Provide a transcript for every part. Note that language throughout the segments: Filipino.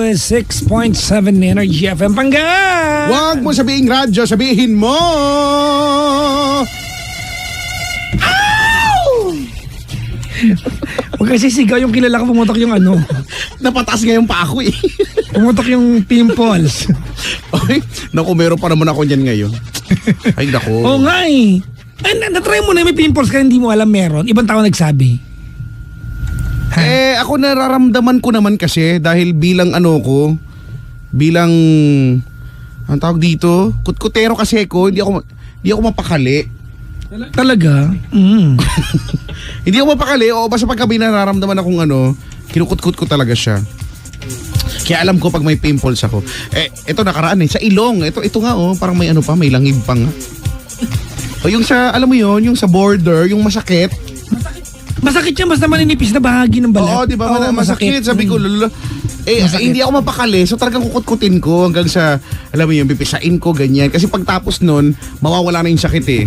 106.7 Energy FM Pangga. Huwag mo sabihin radyo, sabihin mo! Huwag kasi sigaw yung kilala ko, pumutok yung ano. Napataas ngayon pa ako eh. Pumutok yung pimples. Okay, naku, meron pa naman ako dyan ngayon. Ay, naku. Oo nga eh. Ay, natry mo na may pimples ka, hindi mo alam meron. Ibang tao nagsabi. Ako nararamdaman ko naman kasi dahil bilang ang tawag dito, kutkutero kasi ako, hindi ako mapakali. Talaga? Hindi ako mapakali, o basta pagka nararamdaman akong kinukutkut ko talaga siya. Kaya alam ko pag may pimples ako. Ito nakaraan sa ilong. Ito nga parang may may langib pa nga. O yung alam mo yon, yung sa border, yung masakit. Masakit yan, basta maninipis na bahagi ng balat. Oo, di ba? Masakit. Sabi ko, hindi ako mapakali. So talagang kukutkutin ko hanggang sa, alam mo yung pipisain ko, ganyan. Kasi pagtapos nun, mawawala na yung sakit eh.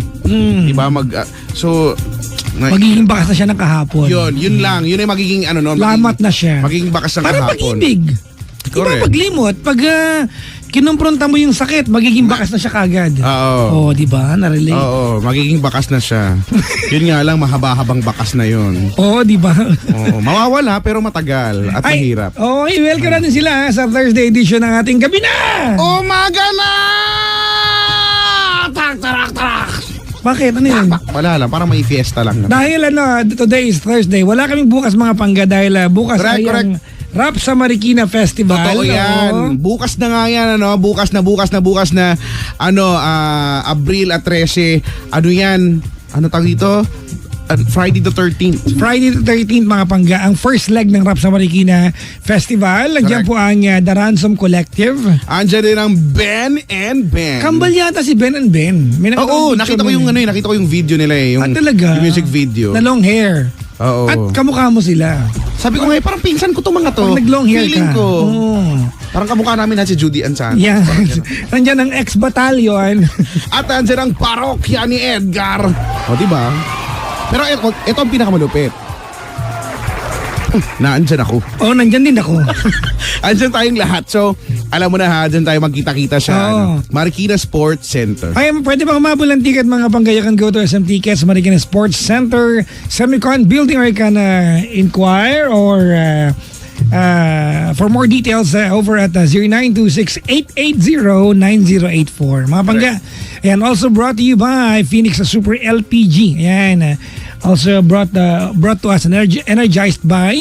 Di ba? Magiging bakas na siya ng kahapon. Yun lang. Yun ay magiging lamat na siya. Magiging bakas ng kahapon. Parang pag-ibig. Correct. Diba paglimot, pag kinumpronta mo yung sakit, magiging bakas na siya kagad. Oo. Di ba? Narelate. Oo, magiging bakas na siya. Yun nga lang, mahaba-habang bakas na yun. Oo, di ba? Oo, mawawala pero matagal at mahirap. Welcome natin sila sa Thursday edition ng ating Gabi Na! Umaga na! Tak! Bakit? Ano yun? Wala lang, parang may fiesta lang. Dahil today is Thursday, wala kaming bukas mga Pangga dahil bukas ay ang Rap sa Marikina Festival. Totoo yan. Bukas na nga yan, bukas na. Abril at 13. Ano yan? Ano tawag dito? Friday the 13th. Friday the 13th mga Pangga, ang first leg ng Rap sa Marikina Festival. Nandiyan po ang The Ransom Collective. Andiyan din ang Ben and Ben. Kambal yata si Ben and Ben. Oo, nakita ko yung video nila eh. Talaga? Yung music video. Na long hair. Oo. At kamukha mo sila. Sabi ko nga, parang pinsan ko itong mga to. Pag nag-long hair feeling ka. ko. Oo. Parang kamukha namin si Judy Ansan. Yan. Nandiyan ang ex-batalyon. At nandiyan ang parokya ni Edgar. O, diba? Pero ito ang pinakamalupit. Naandyan ako. Oo, nandyan din ako. Andyan tayong lahat. So, alam mo na ha, dyan tayo magkita-kita sa Marikina Sports Center. Ay, pwede bang umabol ng ticket mga Pangga? You can go to SM Tickets, Marikina Sports Center, Semicon Building, or you can inquire or for more details over at 0926-880-9084. Mga Pangga, and also brought to you by Phoenix Super LPG. Ayan, also brought to us energized by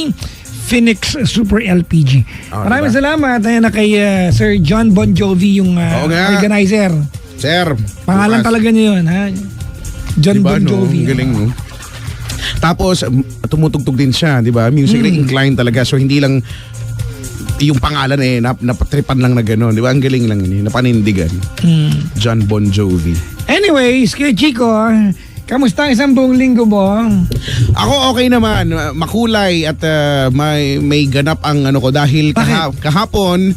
Phoenix Super LPG. Maraming salamat. Ayan na kay Sir John Bon Jovi, yung organizer. Sir. Pangalan talaga niya yun, ha? John Bon Jovi. Galing, no? Tapos, tumutugtog din siya, di ba? Musically inclined talaga. So, hindi lang yung pangalan napatripan lang na gano'n. Di ba? Ang galing lang yun. Napanindigan. John Bon Jovi. Anyways, kay Chico, kamusta ang isang buong linggo mo? Ako okay naman, makulay at may ganap ang ko dahil kahapon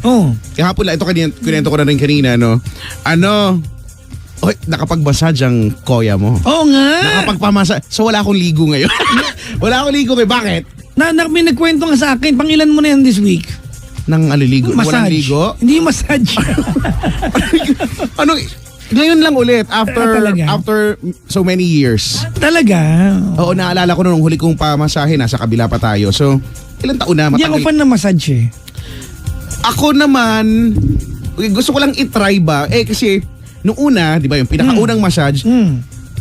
lang, ito kinento ko na rin kanina, nakapag-massage ang koya mo. Oo nga. Nakapagpamasa. So wala akong ligo ngayon. Wala akong ligo bakit? May nagkwento nga sa akin, pangilan mo na yan this week? Nang aliligo? Walang ligo? Hindi massage. Ngayon lang ulit, after so many years. Talaga? Oo, naalala ko nung huli kong pamasahe, nasa kabila pa tayo. So, ilang taon na? Hindi ako fan ng massage eh. Ako naman, gusto ko lang itry ba? Kasi, nung una, di ba yung pinakaunang massage,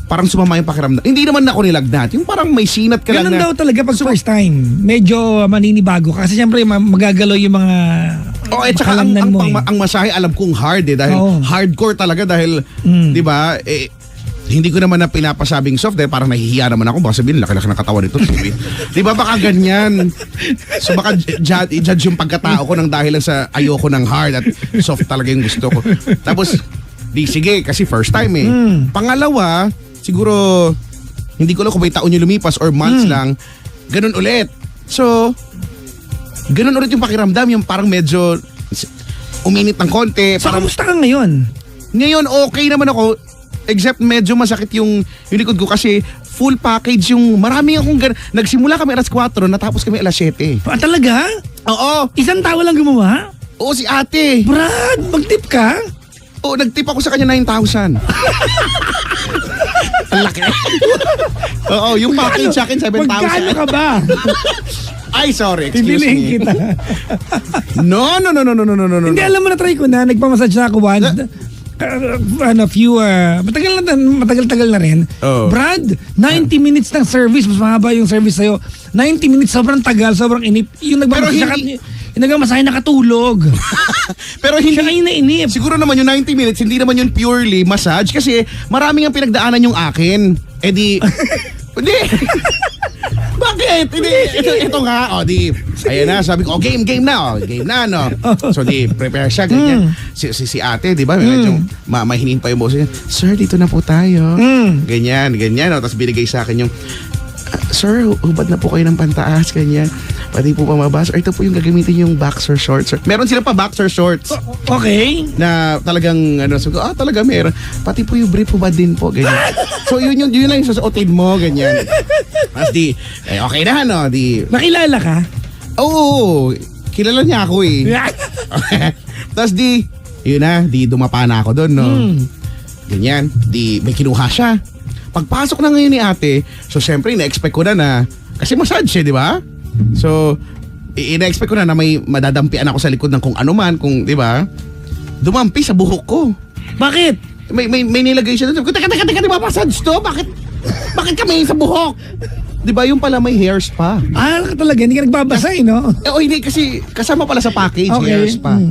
parang sumama yung pakiramdam. Hindi naman ako nilagnat. Yung parang may sinat ka lang na. Ganun daw talaga pag first time. Medyo maninibago ka. Kasi siyempre magagalaw yung mga tsaka ang masahe alam kong hard dahil hardcore talaga dahil di ba hindi ko naman na pinapasabing soft dahil parang nahihiya naman ako, baka sabihin laki-laki ng katawan nito. Di ba baka ganyan? So baka i-judge yung pagkatao ko nang dahil lang sa ayoko ng hard at soft talaga yung gusto ko. Tapos sige kasi first time Pangalawa, siguro hindi ko lang kung may taon yung lumipas or months lang, ganun ulit. So ganun ulit yung pakiramdam, yung parang medyo uminit ng konti. So, kamusta ka ngayon? Ngayon, okay naman ako. Except medyo masakit yung likod ko kasi full package yung marami akong nagsimula kami alas 4, natapos kami alas 7. Talaga? Oo. Isang tao lang gumawa? Oo, si ate. Brad, mag-tip ka? Oo, nag-tip ako sa kanya 9,000. Ang laki. Oo, yung package sa akin 7,000. Magkano ka ba? Ay, sorry. Excuse Pipiliin me. kita. No. Hindi, alam mo na try ko na. Nagpamassage na ako once. Matagal-tagal na rin. Oh. Brad, 90 minutes ng service. Mas mahaba yung service sa'yo. 90 minutes, sobrang tagal, sobrang inip. Yung nagmamasahe nakatulog. Pero hindi. Siya kayo nainip. Siguro naman yung 90 minutes, hindi naman yun purely massage kasi maraming ang pinagdaanan yung akin. Eh di, hindi. Bakit? Hindi, ito nga, ayan na, sabi ko, game na, no. So prepare siya, ganyan. Si ate, di ba, medyo mahinin pa yung boss niya. Sir, dito na po tayo. Ganyan, no. Tapos binigay sa akin yung, sir, hubad na po kayo ng pantaas, ganyan. Pati po pamabas. Ito po yung gagamitin yung boxer shorts. Meron sila pa boxer shorts. Okay. Na talagang, sabi ko, talaga meron. Pati po yung brief hubad din po, ganyan. So yun lang yung susuotin mo, ganyan. Tapos okay na, no? Nakilala ka? Oo, kilala niya ako eh. Tapos yun na, dumapa na ako doon, no? Ganyan, may kinuha siya. Pagpasok na ngayon ni ate, so syempre, ina-expect ko na kasi massage di ba? So, ina-expect ko na may madadampian ako sa likod ng kung ano man, di ba? Dumampi sa buhok ko. Bakit? May nilagay siya doon. Teka, di ba massage to? Bakit kami sa buhok? Di ba yung pala may hair spa? Talaga, hindi ka nagbabasa no? Hindi kasi kasama pala sa package, hair spa.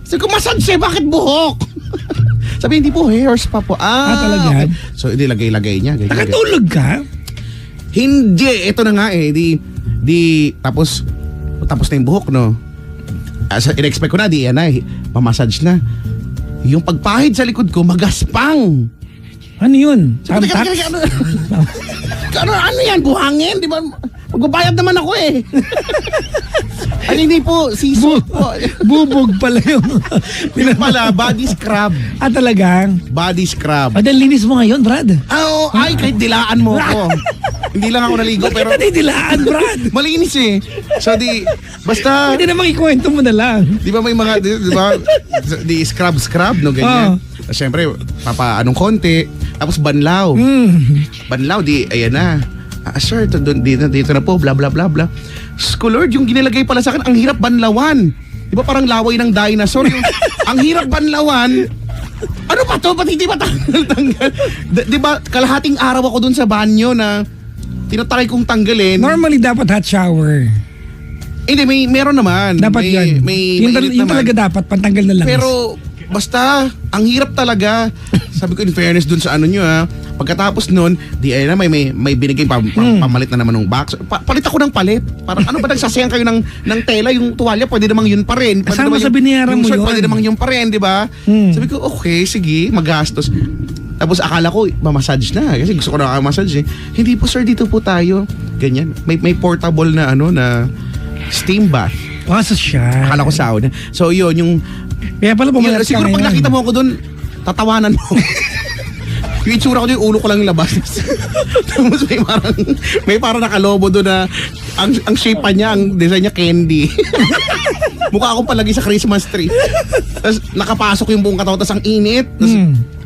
Sabi ko, massage bakit buhok? Sabi, hindi po, hair spa po. Talaga? Okay. So, lagay niya. Nakatulog ka? Hindi, ito na nga tapos na yung buhok, no? In-expect ko na, mamassage na. Yung pagpahid sa likod ko, magaspang. Ano yun? Ano yan? Buhangin? Di ba? Magbabayad naman ako eh. Hindi po, season po. Bubog pala yung... Yung pala, body scrub. Talagang? Body scrub. Linis mo ngayon, Brad. Kahit dilaan mo ako. Hindi lang ako naligo, pero... Bakit dilaan, Brad? Malinis eh. So basta... Pwede namang ikwento mo na lang. Di ba may mga, di ba, scrub, no, ganyan. Siyempre, anong konti. Tapos banlaw. Banlaw, ayan na. Sir, dito na po, bla bla bla bla. Lord, yung ginilagay pala sa akin, ang hirap banlawan. Di ba parang laway ng dinosaur? Ang hirap banlawan. Ano pa to? Ba't hindi ba tanggal? Di ba, kalahating araw ako dun sa banyo na tinatry kong tanggalin. Normally, dapat hot shower. Hindi, meron naman. Dapat yun. Yung talaga dapat, pantanggal na lang. Pero, basta, ang hirap talaga. Sabi ko, in fairness dun sa nyo pagkatapos nun, may binigay pamalit na naman ng box. Palit ako ng palit. Parang ano ba nagsasayang kayo ng tela, yung tuwalya, pwede namang yun pa rin. Kasama sa binayaran mo yun. Pwede namang yun pa rin, di ba? Sabi ko, okay, sige, magastos. Tapos akala ko, mamassage na. Kasi gusto ko na massage eh. Hindi po sir, dito po tayo. Ganyan. May portable na na steam bath. So siya. Akala ko sauna. So yun, yung... Kaya pala pumalat ka siguro ngayon. pag nakita mo ako doon, tatawanan mo. Yung itsura ko doon, yung ulo ko lang labas. Tapos may parang nakalobo doon na ang shape pa niya, ang design niya candy. Mukha akong palagi sa Christmas tree. Tapos nakapasok yung buong katawan, tapos ang init.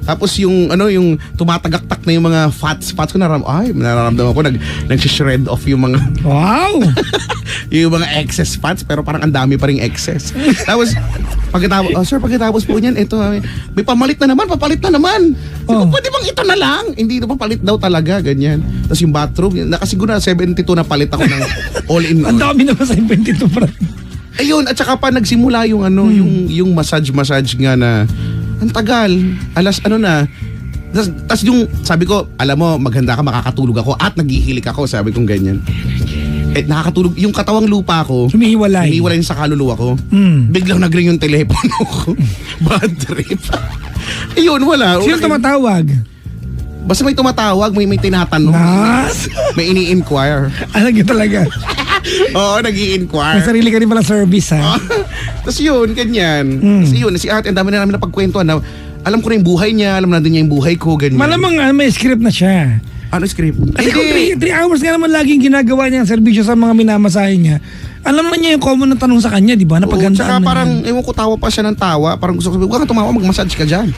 Tapos yung tumatagaktak na yung mga fats ko nararamdaman ko nag-shred off yung mga wow. yung mga excess fats, pero parang ang dami pa ring excess. Tapos pagkatapos po niyan, ito may papalit na naman. Pwede bang ito na lang? Hindi na palit daw talaga, ganyan. Tapos yung bathroom, nakasiguro na 72 na palit ako ng all-in-all. Ang dami naman sa 72 pa. Ayun, at saka pa nagsimula yung yung massage nga na ang tagal. Tas yung sabi ko, alam mo, maganda ka, makakatulog ako at naghihilik ako, sabi kong ganyan. Nakakatulog, yung katawang lupa ko, humihiwalay sa kaluluwa ko. Biglang nag-ring yung telepono ko. Bad trip. Ayun, wala. Sino tumatawag? Basta may tumatawag, may tinatanong. May ini-inquire. Alam talaga. Oo, nag-i-inquire. May sarili ka rin pala service, ha? Tapos yun, ganyan. Tapos yun, si ate, ang dami na namin napagkwentuhan na alam ko na yung buhay niya, alam na din niya yung buhay ko, ganyan. Malamang may script na siya. Ano script? Kasi kung 3 hours nga naman laging ginagawa niya ang serbisyo sa mga minamasahe niya, alam na niya yung common na tanong sa kanya, di ba? Napagandaan Tsaka na parang, niya. ewan ko, tawa pa siya ng tawa. Parang gusto ko sabihin, huwag ka tumawa, mag-massage ka dyan.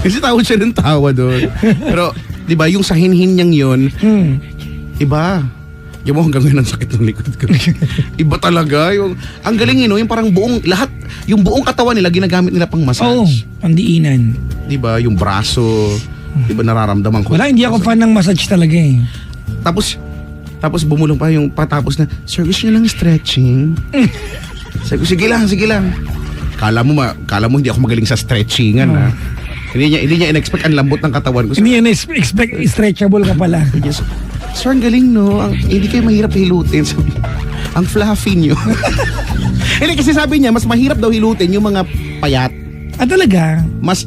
Kasi tawad siya ng tawa doon. Pero, di ba, yung sa hinhin niyang yun, iba. Yung mo hanggang ngayon ang sakit ng likod ko. Iba talaga. Ang galing yun, yung parang yung buong katawan nila, ginagamit nila pang massage. Oo, pandiinan. Di ba, yung braso, di ba nararamdaman ko. Wala, hindi ako fan ng massage talaga eh. Tapos bumulong pa yung patapos na, sir, gusto niyo lang stretching? Sabi ko, sige lang. Kala mo hindi ako magaling sa stretchingan, ha? Hindi niya in-expect ang lambot ng katawan ko. Hindi yan expect stretchable ka pala. Yes. Sir, ang galing, no? Hindi kayo mahirap hilutin. Sabi, ang fluffy niyo. Hindi, kasi sabi niya, mas mahirap daw hilutin yung mga payat. Ah, talaga? Mas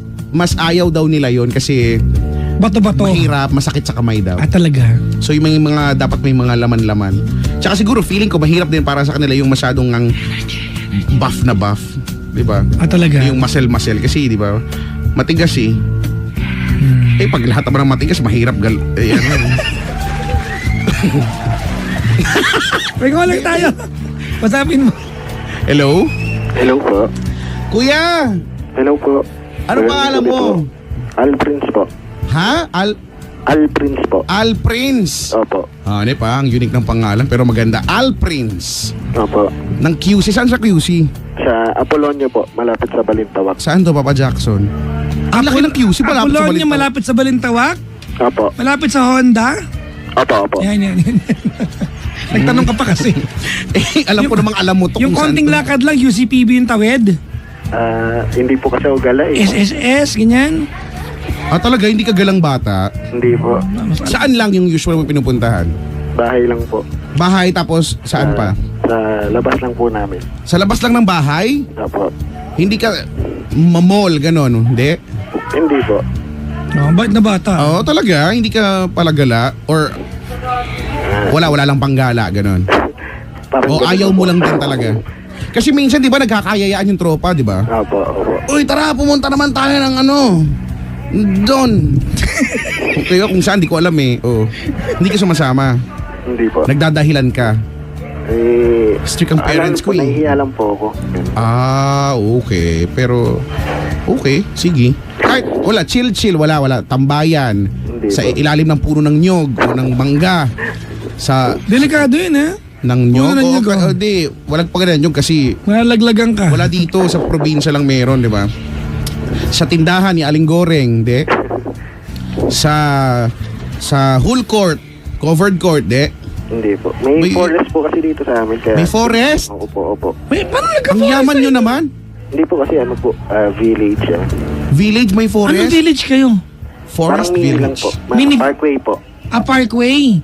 ayaw daw nila yon kasi Bato-bato. mahirap, masakit sa kamay daw. Ah, talaga? So yung dapat may mga laman-laman. Tsaka siguro feeling ko mahirap din para sa kanila yung masyadong ng buff na buff. Di ba? Ah, talaga? Yung muscle kasi, di ba? Matigas eh. Eh, pag lahat naman ng matigas, mahirap Ikaw lang tayo. Pasapin mo. Hello? Hello po. Kuya! Hello po. Ano pangalan mo? Al Prince po. Ha? Al Prince po. Al Prince. Opo. Ano pa? Ang unique ng pangalan pero maganda. Al Prince. Opo. Ng QC. Saan sa QC? Sa Apolonio po, malapit sa Balintawak. Saan to, Papa Jackson? Ang laki ng QC. Malapit sa Apolonio, Balintawak. malapit sa Balintawak? Opo. Malapit sa Honda? Opo. Yan. Nagtanong ka pa kasi. Alam ko namang alam mo to. Yung kung saan konting to. lakad lang, UCPB yung tawid. Hindi po kasi ako gala eh. SSS, ganyan. Ah, talaga? Hindi ka galang bata? Hindi po. Saan lang yung usual mo pinupuntahan? Bahay lang po. Bahay tapos saan pa? Sa labas lang po namin. Sa labas lang ng bahay? Opo. Hindi ka mall, ganon? Hindi? Hindi po. No, bait na bata. Oo, talaga? Hindi ka palagala? Or wala lang panggala, ganon? O ayaw mo lang din talaga? Kasi minsan, di ba, nagkakayayaan yung tropa, di ba? Opo. Uy, tara, pumunta naman tayo ng doon. Okay, kung saan, di ko alam eh. Oo. Hindi ka sumasama. Hindi po. Nagdadahilan ka. Strict ang parents ko eh. Nahihiya lang po ako. Ah, okay. Pero, okay, sige. Kahit, wala, chill, wala. Tambayan. Hindi Sa po. ilalim ng puno ng nyog o ng mangga. Sa, Delikado yun, ha? ng Puno nyog. ng nyog, oh. Di, walang pa ganun nyog kasi Malalaglagan ka. wala dito sa probinsya lang meron, di ba? Sa tindahan ni Aling Goreng, di? Sa whole court, covered court, di? Hindi po. May forest po kasi dito sa amin. Kaya, May forest? Opo. May, paano Ang nagka-forest? yaman nyo naman. Hindi po kasi village. Village may Anong forest? village kayo? Forest Parang mini lang village. po. Mini- Parkway po. Ah, Parkway.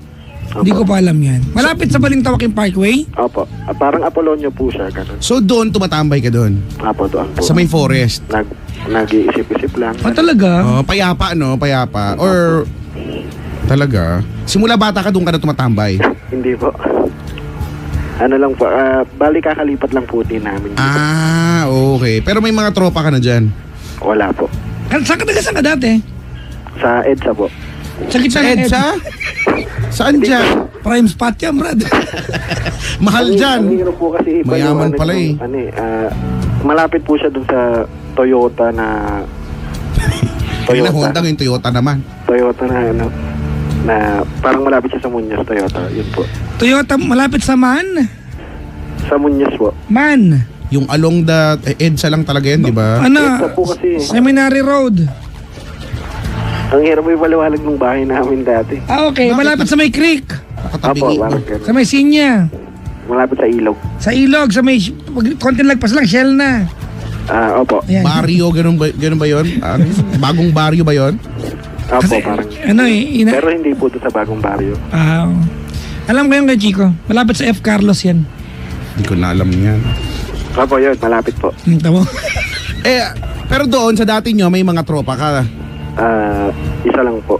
Hindi ko pa alam yan. Malapit sa Balintawak yung Parkway? Opo. Parang Apolonio po siya. Ganun. So doon, tumatambay ka doon? Opo, doon po. Sa may forest? Nag-iisip-isip lang. Ah, talaga? Oh, payapa, no? Payapa. Or, talaga? Simula bata ka doon ka na tumatambay? Hindi po. Ano lang po, bali kakalipat lang po din namin. Ah, okay. Pero may mga tropa ka na dyan? Wala po. Saan ka dati? Sa EDSA po. Sa gitna Sa ng EDSA? Saan dyan? Prime spot yan, brad. Mahal dyan. Ang hirap po kasi iba Mayaman yung, pala eh. malapit po siya dun sa Toyota na Kaya na Honda yung Toyota naman. Toyota na parang malapit siya sa Muñoz Toyota. Yun po. Toyota, malapit sa Man? Sa Muñoz po. Man. Yung along the EDSA lang talaga yan, di ba? Ano? EDSA po kasi. Seminary Road. Ang hirap mo ipaliwanag ng bahay namin dati. Ah, okay. Bakit? Malapit sa may creek. Nakatabingi mo. parang ganun. Sa may Sinya. Malapit sa ilog. Sa Ilog. Sa may... Konting lagpas lang. Shell na. Opo. Ayan. Barrio, ganun ba yun? Bagong barrio ba yun? Opo, Kasi, parang. ano eh. Pero hindi po doon sa bagong baryo. Alam ko yung kay Chico. Malapit sa F. Carlos yan. Hindi ko na alam yan. Opo, yun. Malapit po. Tamo. Pero doon, sa dati nyo, may mga tropa ka. Isa lang po.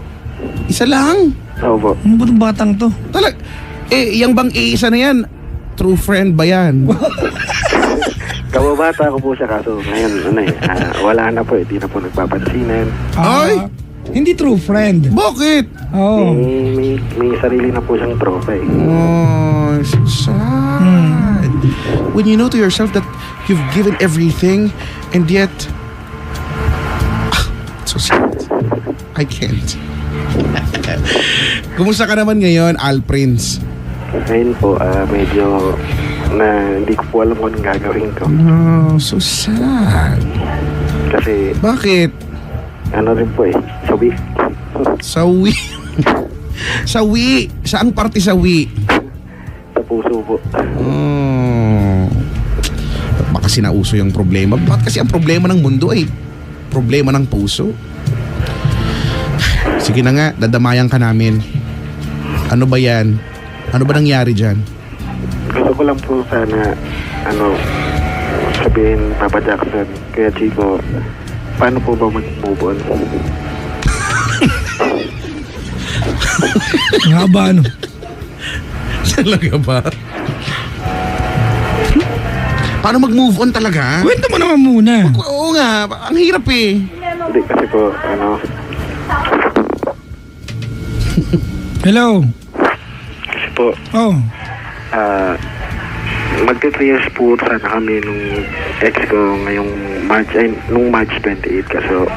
Isa lang? Opo. Ano ba itong batang to? Yung bang iisa na yan, true friend ba yan? Kababata ko po siya kaso ngayon, wala na po. Hindi na po nagpapansinan. Ay! Hindi true friend. Bakit? Oo. May sarili na po siyang tropa eh. Oh, so sad. When you know to yourself that you've given everything and yet... so sad. I can't. Kumusta ka naman ngayon, Al Prince? Ngayon po, medyo na hindi ko po alam kung anong gagawin ko. Oh, so sad. Kasi Bakit? ano rin po eh, sabi. Sawi. Sawi. Saang parte sawi? Sa puso po. Oh. Baka sinauso yung problema. Bakit kasi ang problema ng mundo ay problema ng puso? Sige na nga, dadamayan ka namin. Ano ba yan? Ano ba nangyari dyan? Gusto ko lang po sana, sabihin Papa Jackson, Kuya Chico, paano po ba mag-move on? Nga ba ano? Talaga ba? Paano mag-move on talaga? Kwento mo naman muna. Oo nga, ang hirap eh. Hindi kasi po, Hello. kasi po, Oh. magti 3 years po sana kami nung ex ko ngayong nung March 28 kaso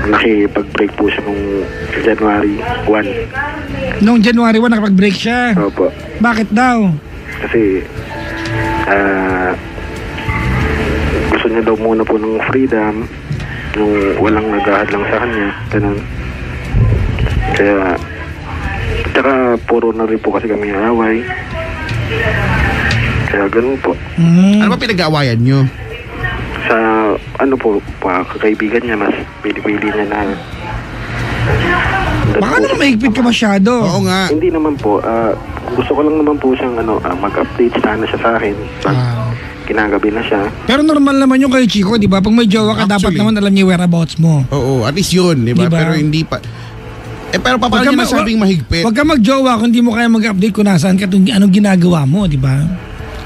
nakipag-break po siya nung January 1. Noong January 1 nakapag-break siya. Opo. Bakit daw? Kasi gusto niya daw muna po ng freedom nung walang naghahadlang sa kanya. Ganun. Kaya tsaka puro na rin po kasi kami away. Kaya ganun po. Ano ba pinag-aawayan nyo? Sa kaibigan niya mas pili-pili niya na Baka naman mahigpit ka masyado. Oo nga. hindi naman po. Gusto ko lang naman po siyang mag-update sana siya sa akin. Pag kinagabi na siya. Pero normal naman yung kay Chico, di ba? Pag may jowa ka, dapat Actually. naman alam niya yung whereabouts mo. Oo, at least yun, di ba? Di ba? Pero hindi pa. Pero paano niya nasabing mahigpit? Huwag ka magjowa kung hindi mo kaya mag-update kung nasaan ka, anong ginagawa mo, di ba?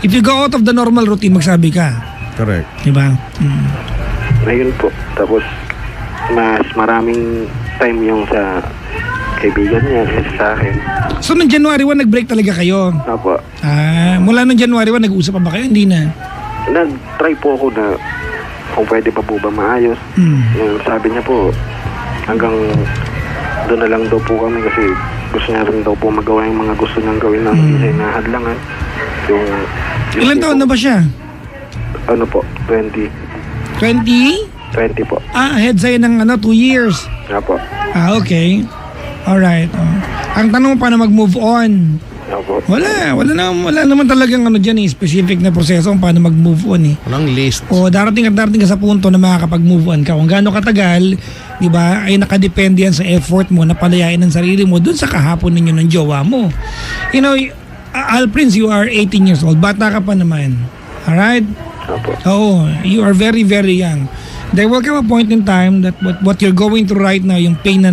If you go out of the normal routine, magsabi ka. Correct. Di ba? Ayun po. Tapos, mas maraming time yung sa kaibigan niya kaysa sa akin. So, noong January 1, nag-break talaga kayo? Opo. Mula noong January 1, nag-uusap pa ba kayo? Hindi na. Nag-try po ako na kung pwede pa po ba maayos. Yung sabi niya po, hanggang doon na lang daw po kami kasi gusto niya rin daw po magawa yung mga gusto niyang gawin na hindi siya nahadlangan. Yung Ilan taon na ba siya? Ano po? 20. 20? 20 po. Ahead sa'yo ng 2 years. Opo. Okay. Alright. Ang tanong, paano mag-move on? Opo. Wala naman talagang dyan specific na proseso kung paano mag-move on eh. Walang list. O darating ka sa punto na makakapag-move on ka. Kung gaano katagal, di ba, ay nakadepende yan sa effort mo na palayain ang sarili mo dun sa kahapon ninyo ng jowa mo. You know, Al Prince, you are 18 years old. Bata ka pa naman. Alright? Opo. Oo, you are very, very young. There will come a point in time that what you're going through right now, yung pain na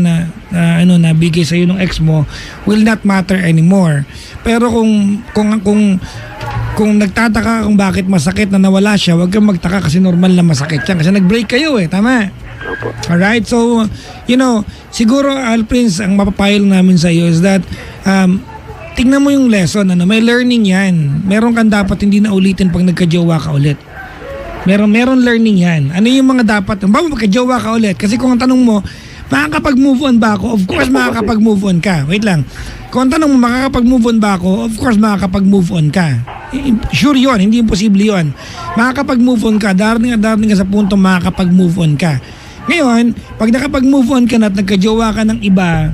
nabigay sa iyo ng ex mo, will not matter anymore. Pero kung nagtataka kung bakit masakit na nawala siya, huwag kang magtaka kasi normal na masakit siya kasi nag-break kayo tama? Opo. Alright, so siguro Al Prince, ang mapapayo namin sa iyo is that tingnan mo yung lesson, may learning yan. Meron kang dapat hindi na ulitin pag nagka-jowa ka ulit. Meron learning yan. Ano yung mga dapat? Bago magka-jowa ka ulit. Kasi kung ang tanong mo, makakapag-move on ba ako? Of course, makakapag-move on ka. Wait lang. Kung ang tanong mo, makakapag-move on ba ako? Of course, makakapag-move on ka. Sure yun, hindi imposible yun. Makakapag-move on ka, darating ka sa punto makakapag-move on ka. Ngayon, pag nakapag-move on ka na at nagka-jowa ka ng iba,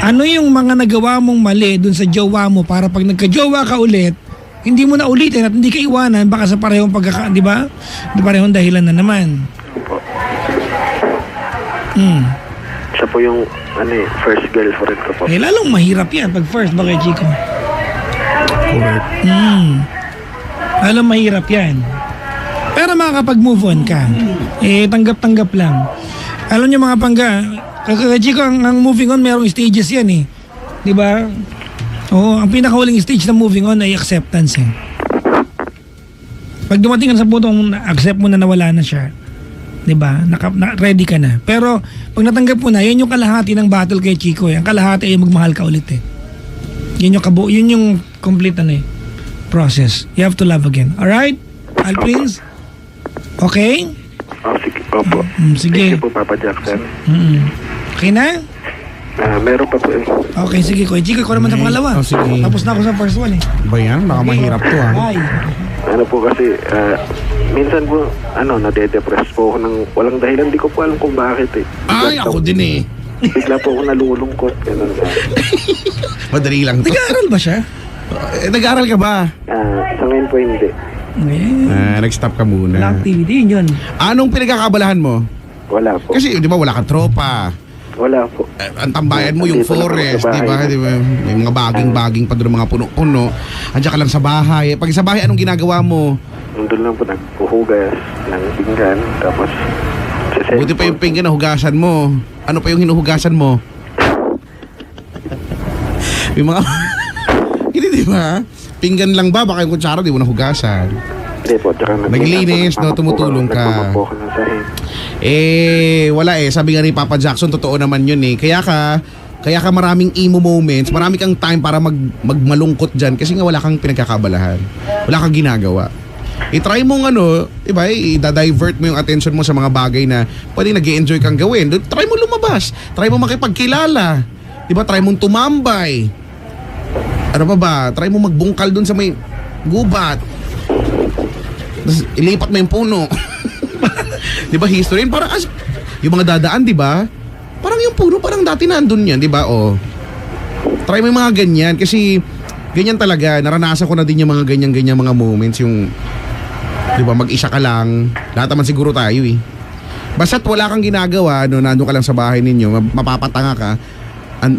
ano yung mga nagawa mong mali dun sa jowa mo para pag nagka-jowa ka ulit, hindi mo na ulitin at hindi ka iwanan baka sa parehong di ba? Di parehong dahilan na naman. Opo. Siya po yung first girlfriend ko po. Lalong mahirap yan pag first ba kay Chico? Correct. Lalong mahirap yan. Pero makakapag-move on ka. Tanggap-tanggap lang. Alam niyo mga pangga, kay Chico, ang moving on, merong stages yan di ba? Oo, ang pinakahuling stage na moving on ay acceptance Pag dumating ka sa punto, accept mo na nawala na siya. Diba? Ready ka na. Pero pag natanggap mo na, yun yung kalahati ng battle kay Chico eh. Ang kalahati ay magmahal ka ulit eh. Yun yung complete process. You have to love again. Alright? Al Prince? Okay? Sige. Opo. Sige. Thank you po, Papa Jackson. Okay na? Meron pa po eh. Okay, sige. Kuya Chico, ikaw naman sa pangalawa. Oh, sige. Tapos na ako sa first one eh. Ba yan? Baka mahirap to Bye. Ano po kasi, minsan po, nade-depress po ako ng walang dahilan. Di ko po alam kung bakit eh. Ay, ako din eh. Bigla po ako nalulungkot. Ganun. Madali lang to. Nag-aaral ba siya? Nag-aaral ka ba? Sa ngayon po hindi. Nag-stop ka Wala muna. activity, yun. Anong pinagkakabalahan mo? Wala po. Kasi, di ba, wala kang tropa. Wala po. Ang tambayan mo yung Dito lang forest, ako sa di ba? bahay. Di ba? May mga baging-baging pa doon, mga puno-puno. Andiyan ka lang sa bahay. Pag sa bahay, anong ginagawa mo? Nandun lang po nagpuhugas ng pinggan. Tapos, Buti pa yung pinggan na hugasan mo. Ano pa yung hinuhugasan mo? Yung mga... Hindi, di ba? Pinggan lang ba? Baka yung kutsara, di mo nahugasan. Hindi po. Tsaka Naglilinis, no? Tumutulong ka. Nagmamap po ako ng sahig. Wala eh. Sabi nga ni Papa Jackson, totoo naman yun eh. Kaya ka maraming emo moments, marami kang time para magmalungkot dyan kasi nga wala kang pinagkakabalahan. Wala kang ginagawa. I-try mong diba, i-divert mo yung attention mo sa mga bagay na pwede nag-i-enjoy kang gawin. Try mo lumabas. Try mo makipagkilala. Diba, try mong tumambay. Ano pa ba? Try mo magbungkal dun sa may gubat. Tapos ilipat mo yung puno. Diba, history? Parang yung mga dadaan, diba? Parang yung puno, parang dati nandun yan, diba? Try mo yung mga ganyan kasi ganyan talaga. Naranasan ko na din yung mga ganyan-ganyan mga moments. Yung, diba, mag-isa ka lang. Lahat naman siguro tayo eh. Basta't wala kang ginagawa, nandun ka lang sa bahay ninyo, mapapatanga ka,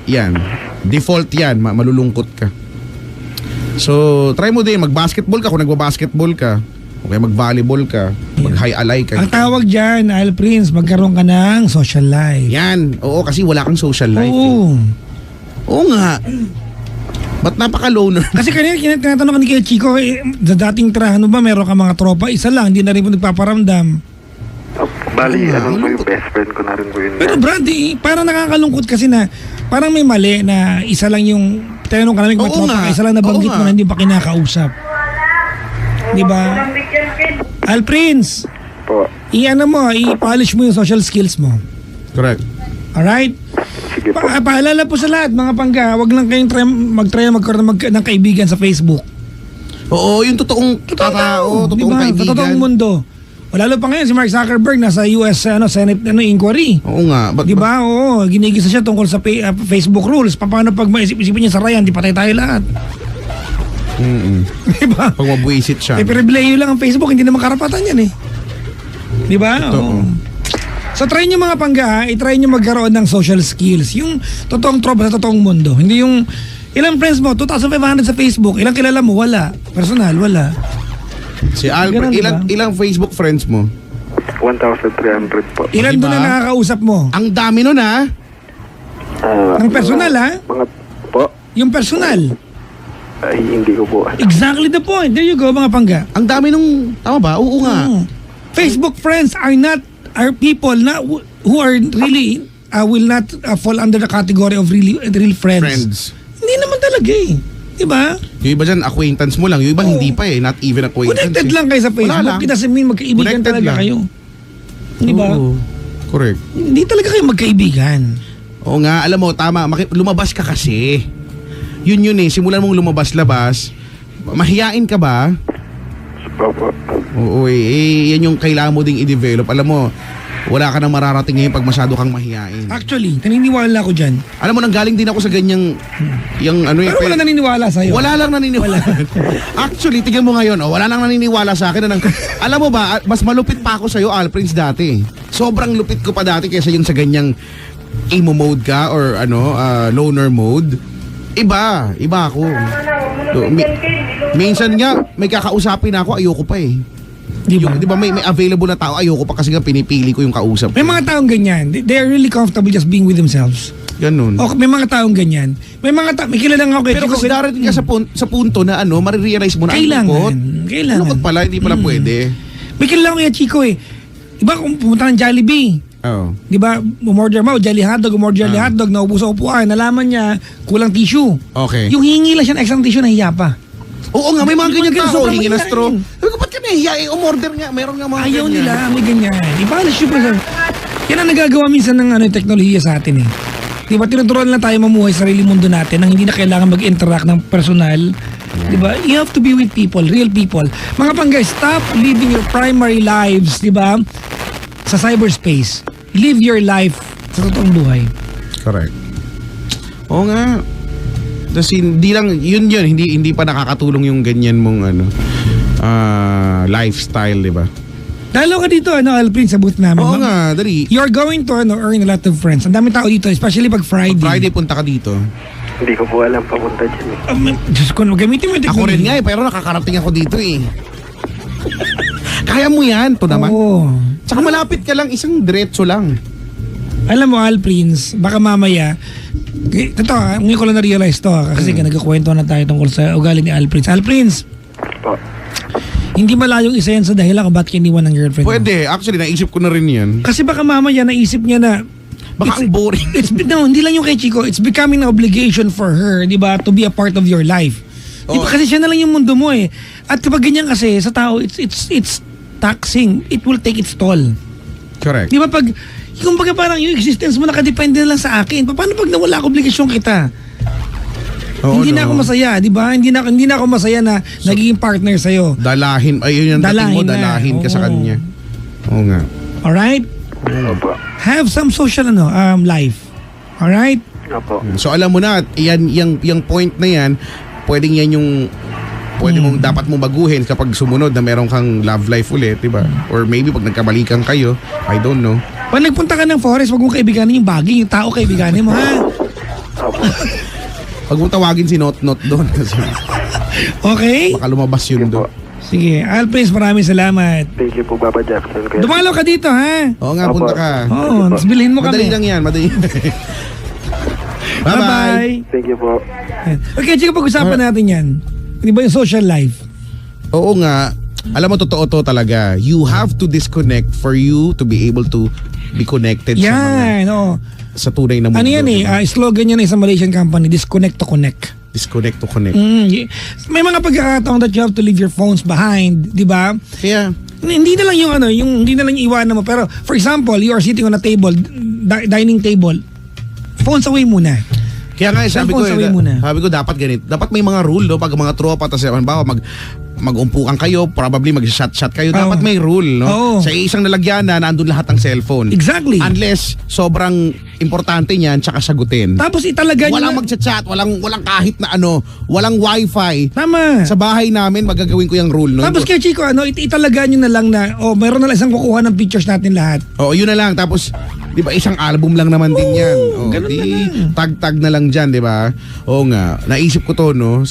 yan. Default yan, malulungkot ka. So, try mo din, mag-basketball ka kung nagba-basketball ka. Okay, mag-volleyball ka, mag-high alay ka. Ang tawag dyan, Al Prince, magkaroon ka ng social life. Yan, oo, kasi wala kang social life. Oo. Oo nga. Ba't napaka-loner? Kasi kanina tinatanong ka ni Kuya Chico, sa dating tirahan mo ba, meron ka mga tropa, isa lang, hindi na rin po nagpaparamdam. Bali, po yung best friend ko na rin po yun. Pero Brad, parang nakakalungkot kasi na, parang may mali na isa lang yung, tinanong ka namin kung may Oo tropa nga. ka, isa lang nabanggit Oo mo nga. na hindi pa kinakausap. Diba? Al Prince, Po. i-polish mo yung social skills mo. Correct. Alright? Sige po. Paalala po sa lahat, mga pangga, wag lang kayong mag-try magkaroon ng kaibigan sa Facebook. Oo, yung totoong tao, totoong diba? kaibigan. Sa totoong mundo. O, lalo pa ngayon, si Mark Zuckerberg nasa US Senate inquiry. Oo nga. Di ba? Oo, ginigisa siya tungkol sa Facebook rules. Paano pag maisip-isipin niya sa Ryan, di patay tayo lahat. Di ba? Pag mabuisit siya. Pribileyo lang ang Facebook, hindi naman karapatan yan eh. Di ba? Totoo. So try nyo mga pangga, i-try nyo magkaroon ng social skills. Yung totoong tropa sa totoong mundo. Hindi yung ilang friends mo, 2,500 sa Facebook. Ilang kilala mo, wala. Personal, wala. Si Albert, Ganun, diba? ilang Facebook friends mo? 1,300 po. Ilan Diba? doon na nakakausap mo? Ang dami nun ha. Ng personal ha? Mga po? Yung personal. Ay, hindi ko po. Exactly the point. There you go mga pangga. Ang dami nung, tama ba? Oo nga. Facebook friends are people who are really will not fall under the category of real friends. Hindi naman talaga eh. Diba? Yung iba dyan, acquaintance mo lang. Yung iba hindi pa eh. Not even acquaintance. Connected lang kayo sa Wala Facebook. lang. It doesn't mean magkaibigan Connected talaga lang. kayo. Diba? Oo. Correct. Hindi talaga kayo magkaibigan. Oo nga, alam mo, tama. Lumabas ka kasi. Yun eh. Simulan mong lumabas-labas. Mahiyain ka ba? Opo. Oo yan yung kailangan mo ding i-develop. Alam mo, wala ka nang mararating ngayon pag masyado kang mahiyain. Actually, naniniwala ako dyan. Alam mo, nanggaling din ako sa ganyang, yung ano Pero wala naniniwala sa'yo. Wala lang naniniwala. Actually, tingnan mo ngayon, wala nang naniniwala sa akin. Alam mo ba, mas malupit pa ako sa'yo, Al Prince, dati. Sobrang lupit ko pa dati kaysa yung sa ganyang emo mode ka or loner mode. Iba ako. Minsan nga, may kakausapin ako, ayoko pa eh. Di ba may available na tao, ayoko pa kasi nga pinipili ko yung kausap. May mga taong ganyan. They are really comfortable just being with themselves. Ganun. Okay, may mga taong ganyan. May kilala nga ako. Pero kasi darating ka sa punto na marirealize mo na Kailangan. Lungkot pala, hindi pala pwede. May kilala ko kaya Chico eh. Iba kung pumunta ng Jollibee, Oo. di ba, umorder mo, Jolly Hotdog, umorder Jolly Hotdog, naubos sa upuan, nalaman niya, kulang tissue. Okay. Yung hingi lang siya ng extra tissue, nahiya pa. Oo nga, may mga ganyan tao. sobrang Hingi na mahihain. straw. Sabi ko, ba't ka nahiya? Umorder nga. Meron nga mga Ayaw ganyan. nila, may ganyan. Iba, syempre, yan ang nagagawa minsan ng teknolohiya sa atin eh. Di ba, tinuturuan lang tayo mamuhay sa sarili mundo natin nang hindi na kailangan mag-interact ng personal. Di ba? You have to be with people, real people. Mga panggay, stop living your primary lives, di ba? Sa cyberspace. Live your life sa totoong buhay. Correct. Oo nga. Tapos hindi lang, hindi pa nakakatulong yung ganyan mong lifestyle, di ba? Dalo ka dito, Alprin, sa booth namin. Oo nga, dali. You're going to earn a lot of friends. Ang dami tao dito, especially pag Friday. Friday punta ka dito. Hindi ko po alam papunta dyan eh. Diyos ko, gamitin mo yung Ako rin technology. nga pero nakakarating ako dito eh. Kaya mo yan, to naman. Oo. Tsaka malapit ka lang, isang diretso lang. Alam mo, Alprins, baka mamaya, totoo, ngayon ko lang na-realize to, kasi nagkakwento na tayo tungkol sa ugali ni Alprins. Alprins, Po. hindi malayong isa yan sa dahilan kung ba't kiniwan ng girlfriend mo. Pwede, actually naisip ko na rin yan. Kasi baka mamaya naisip niya na, Baka ang boring. no, hindi lang yung kay Chico, it's becoming an obligation for her, di ba, to be a part of your life. Di ba, Oo. kasi siya na lang yung mundo mo eh. At kapag ganyan kasi, sa tao, it's taxing. It will take its toll. Correct. Di ba pag, kumbaga parang yung existence mo nakadepende na lang sa akin. Paano pag nawala ako obligasyon kita? Oo, Hindi na no. ako masaya, di ba? Hindi na ako masaya na nagiging partner sa'yo. Dalahin, ayun yung dating mo, Dalahin na. dalahin ka sa Oo. kanya. Oo nga. Alright? Opo. Have some social life. Alright? Opo. So alam mo na, yung point na yan, pwedeng yan yung pwede mong dapat mong baguhin kapag sumunod na meron kang love life ulit, di ba? Or maybe pag nagkabalikan kayo, I don't know. Pag nagpunta ka ng forest, wag mong kaibiganin yung baging, yung tao kaibiganin mo, ha? Opo. Pag mo tawagin si Not doon kasi Okay? baka lumabas yun doon. Sige, Alpres, maraming salamat. Thank you po, Papa Jackson. Kaya, Dumalaw ka dito, ha? Oo nga, punta ka. Oo, mas bilhin mo Madali kami. lang yan, madali. Bye-bye. Bye-bye. thank you po. Okay, sige, pag-usapan natin yan. Di ba yung social life? Oo nga, alam mo, totoo to talaga. You have to disconnect for you to be able to be connected Yan, oo. sa tunay na mundo. Ano yan eh, slogan yan ng isang Malaysian company, disconnect to connect. Disconnect to connect. May mga pagkakataon that you have to leave your phones behind, di ba? Kaya, Hindi na lang hindi na lang yung iwanan mo. Pero for example, you are sitting on a table, dining table, phones away muna. Kaya nga sabi ko, Cellphone, sabi muna. sabi ko dapat ganito. Dapat may mga rule, no? Pag mga tropa, tapos halimbawa mag-umpukan kayo, probably mag-shot kayo. Dapat may rule, no? Oo. Sa isang lalagyanan, nandun lahat ng cellphone. Exactly. Unless sobrang importante niyan, tsaka sagutin. Tapos italaga nyo Walang na- mag-chat, walang kahit na walang wifi. Tama. Sa bahay namin, magagawin ko yung rule, no? Tapos kay Chico, italaga nyo na lang na, mayroon na lang isang kukuha ng pictures natin lahat. Oo, yun na lang. Tapos, di ba, isang album lang naman din yan. ganun na lang. Tag-tag na lang dyan, di ba? Oo nga. Naisip ko to, no?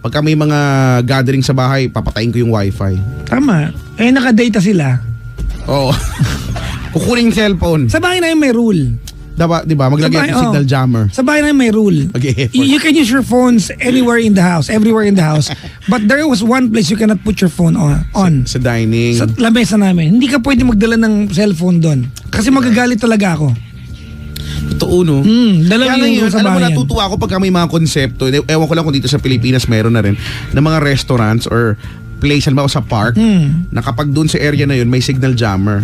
Pagka may mga gathering sa bahay, papatayin ko yung wifi. Tama. Nakadata sila. Oo. Kukunin yung cellphone. Sa bahay namin may rule. Diba, maglagay Sa bahay, ng signal jammer. Sa bahay namin may rule. Okay. You can use your phones anywhere in the house, everywhere in the house. But there was one place you cannot put your phone on. Sa dining. Sa lamesa namin. Hindi ka pwede magdala ng cellphone doon. Kasi magagalit talaga ako. Totoo, no? Dalawa Kaya yung ngayon, sa alam mo, bayan. natutuwa ako pagka may mga konsepto. Ewan ko lang kung dito sa Pilipinas meron na rin na mga restaurants or place, halimbawa sa park, na kapag doon sa area na yun, may signal jammer.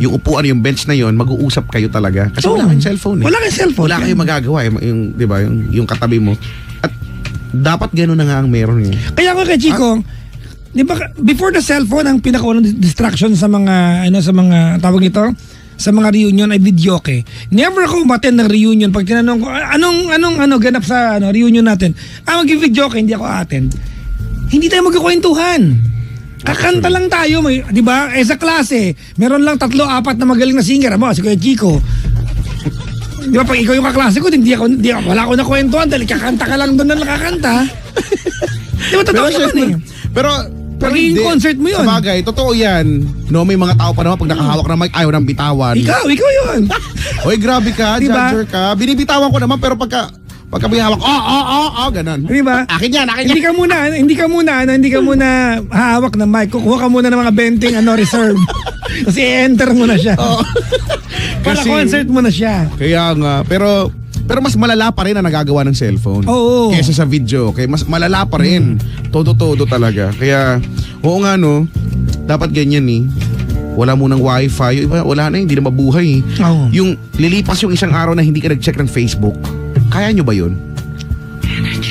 Yung upuan, yung bench na yun, mag-uusap kayo talaga. Kasi wala kayong cellphone. Wala kayong cellphone. Wala kayong magagawa. Yung, di ba, yung katabi mo. At dapat gano'n na nga ang meron yun. Kaya ako kay Chico, di ba, before the cellphone, ang pinakaunang distraction sa mga, sa mga, tawag ito, sa mga reunion ay videoke. Never ako umattend ng reunion. Pag tinanong ko, anong ganap sa reunion natin? Mag-videoke, hindi ako attend. Hindi tayo magkakwentuhan. Kakanta lang tayo, di ba? Sa klase, meron lang 3-4 na magaling na singer. Si Kuya Chico. Di ba, pag ikaw yung kaklase ko, wala ko na kwentuhan dahil kakanta ka lang doon na nakakanta. Di ba, totoo naman eh. Pero Pagiging hindi. concert mo yun. Sabagay, totoo yan. No, may mga tao pa naman pag nakahawak ng mic, ayaw nang bitawan. Ikaw yun. Oy, grabe ka, Diba? judger ka. Binibitawan ko naman, pero pagka may hawak, ganun. Di ba? Akin yan. Hindi ka muna hahawak ng mic. Kukuha ka muna ng mga 20 reserve. Kasi enter mo na siya. Oo. Para Kasi- concert mo na siya. Kaya nga, pero mas malala pa rin ang nagagawa ng cellphone. Oo. Kesa sa video. Kaya mas malala pa rin. Todo-todo talaga. Kaya, oo nga no, dapat ganyan eh. Wala munang wifi. Yung iba, wala na, hindi na mabuhay eh. Oo. Yung lilipas yung isang araw na hindi ka nag-check ng Facebook, kaya nyo ba yun?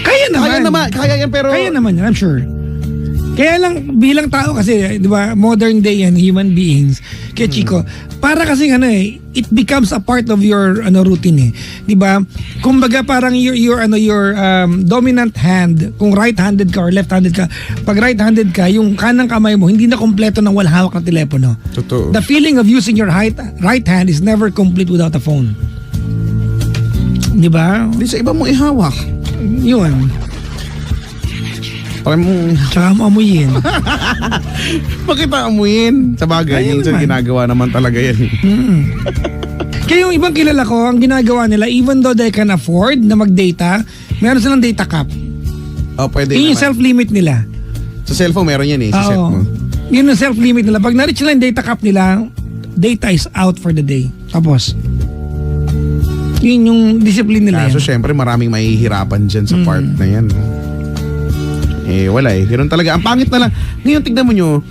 Kaya naman. Kaya yan pero... Kaya naman yan, I'm sure. Kaya lang, bilang tao kasi, di ba, modern day yan, human beings, kaya Chico, para kasi it becomes a part of your routine eh. Di ba? Kumbaga parang your dominant hand, kung right-handed ka or left-handed ka, pag right-handed ka, yung kanang kamay mo, hindi na kompleto ng walang hawak na telepono. Totoo. The feeling of using your right hand is never complete without a phone. Di ba? Hindi sa iba mo ihawak. Yun. Parang mo... Tsaka mo amuyin. Bakit amuyin? Sa bagay, Kaya minsan naman. ginagawa naman talaga yan. Kaya yung ibang kilala ko, ang ginagawa nila, even though they can afford na mag-data, meron silang data cap. Oh, pwede Yun yung naman. self-limit nila. Sa cellphone meron yan eh, sa set mo. Yun yung self-limit nila. Pag na-reach nila yung data cap nila, data is out for the day. Tapos, yun yung discipline nila. So yan. syempre maraming mahihirapan dyan sa part na yan. Eh wala eh. Ganun talaga. Ang pangit na lang. Ngayon tignan mo nyo,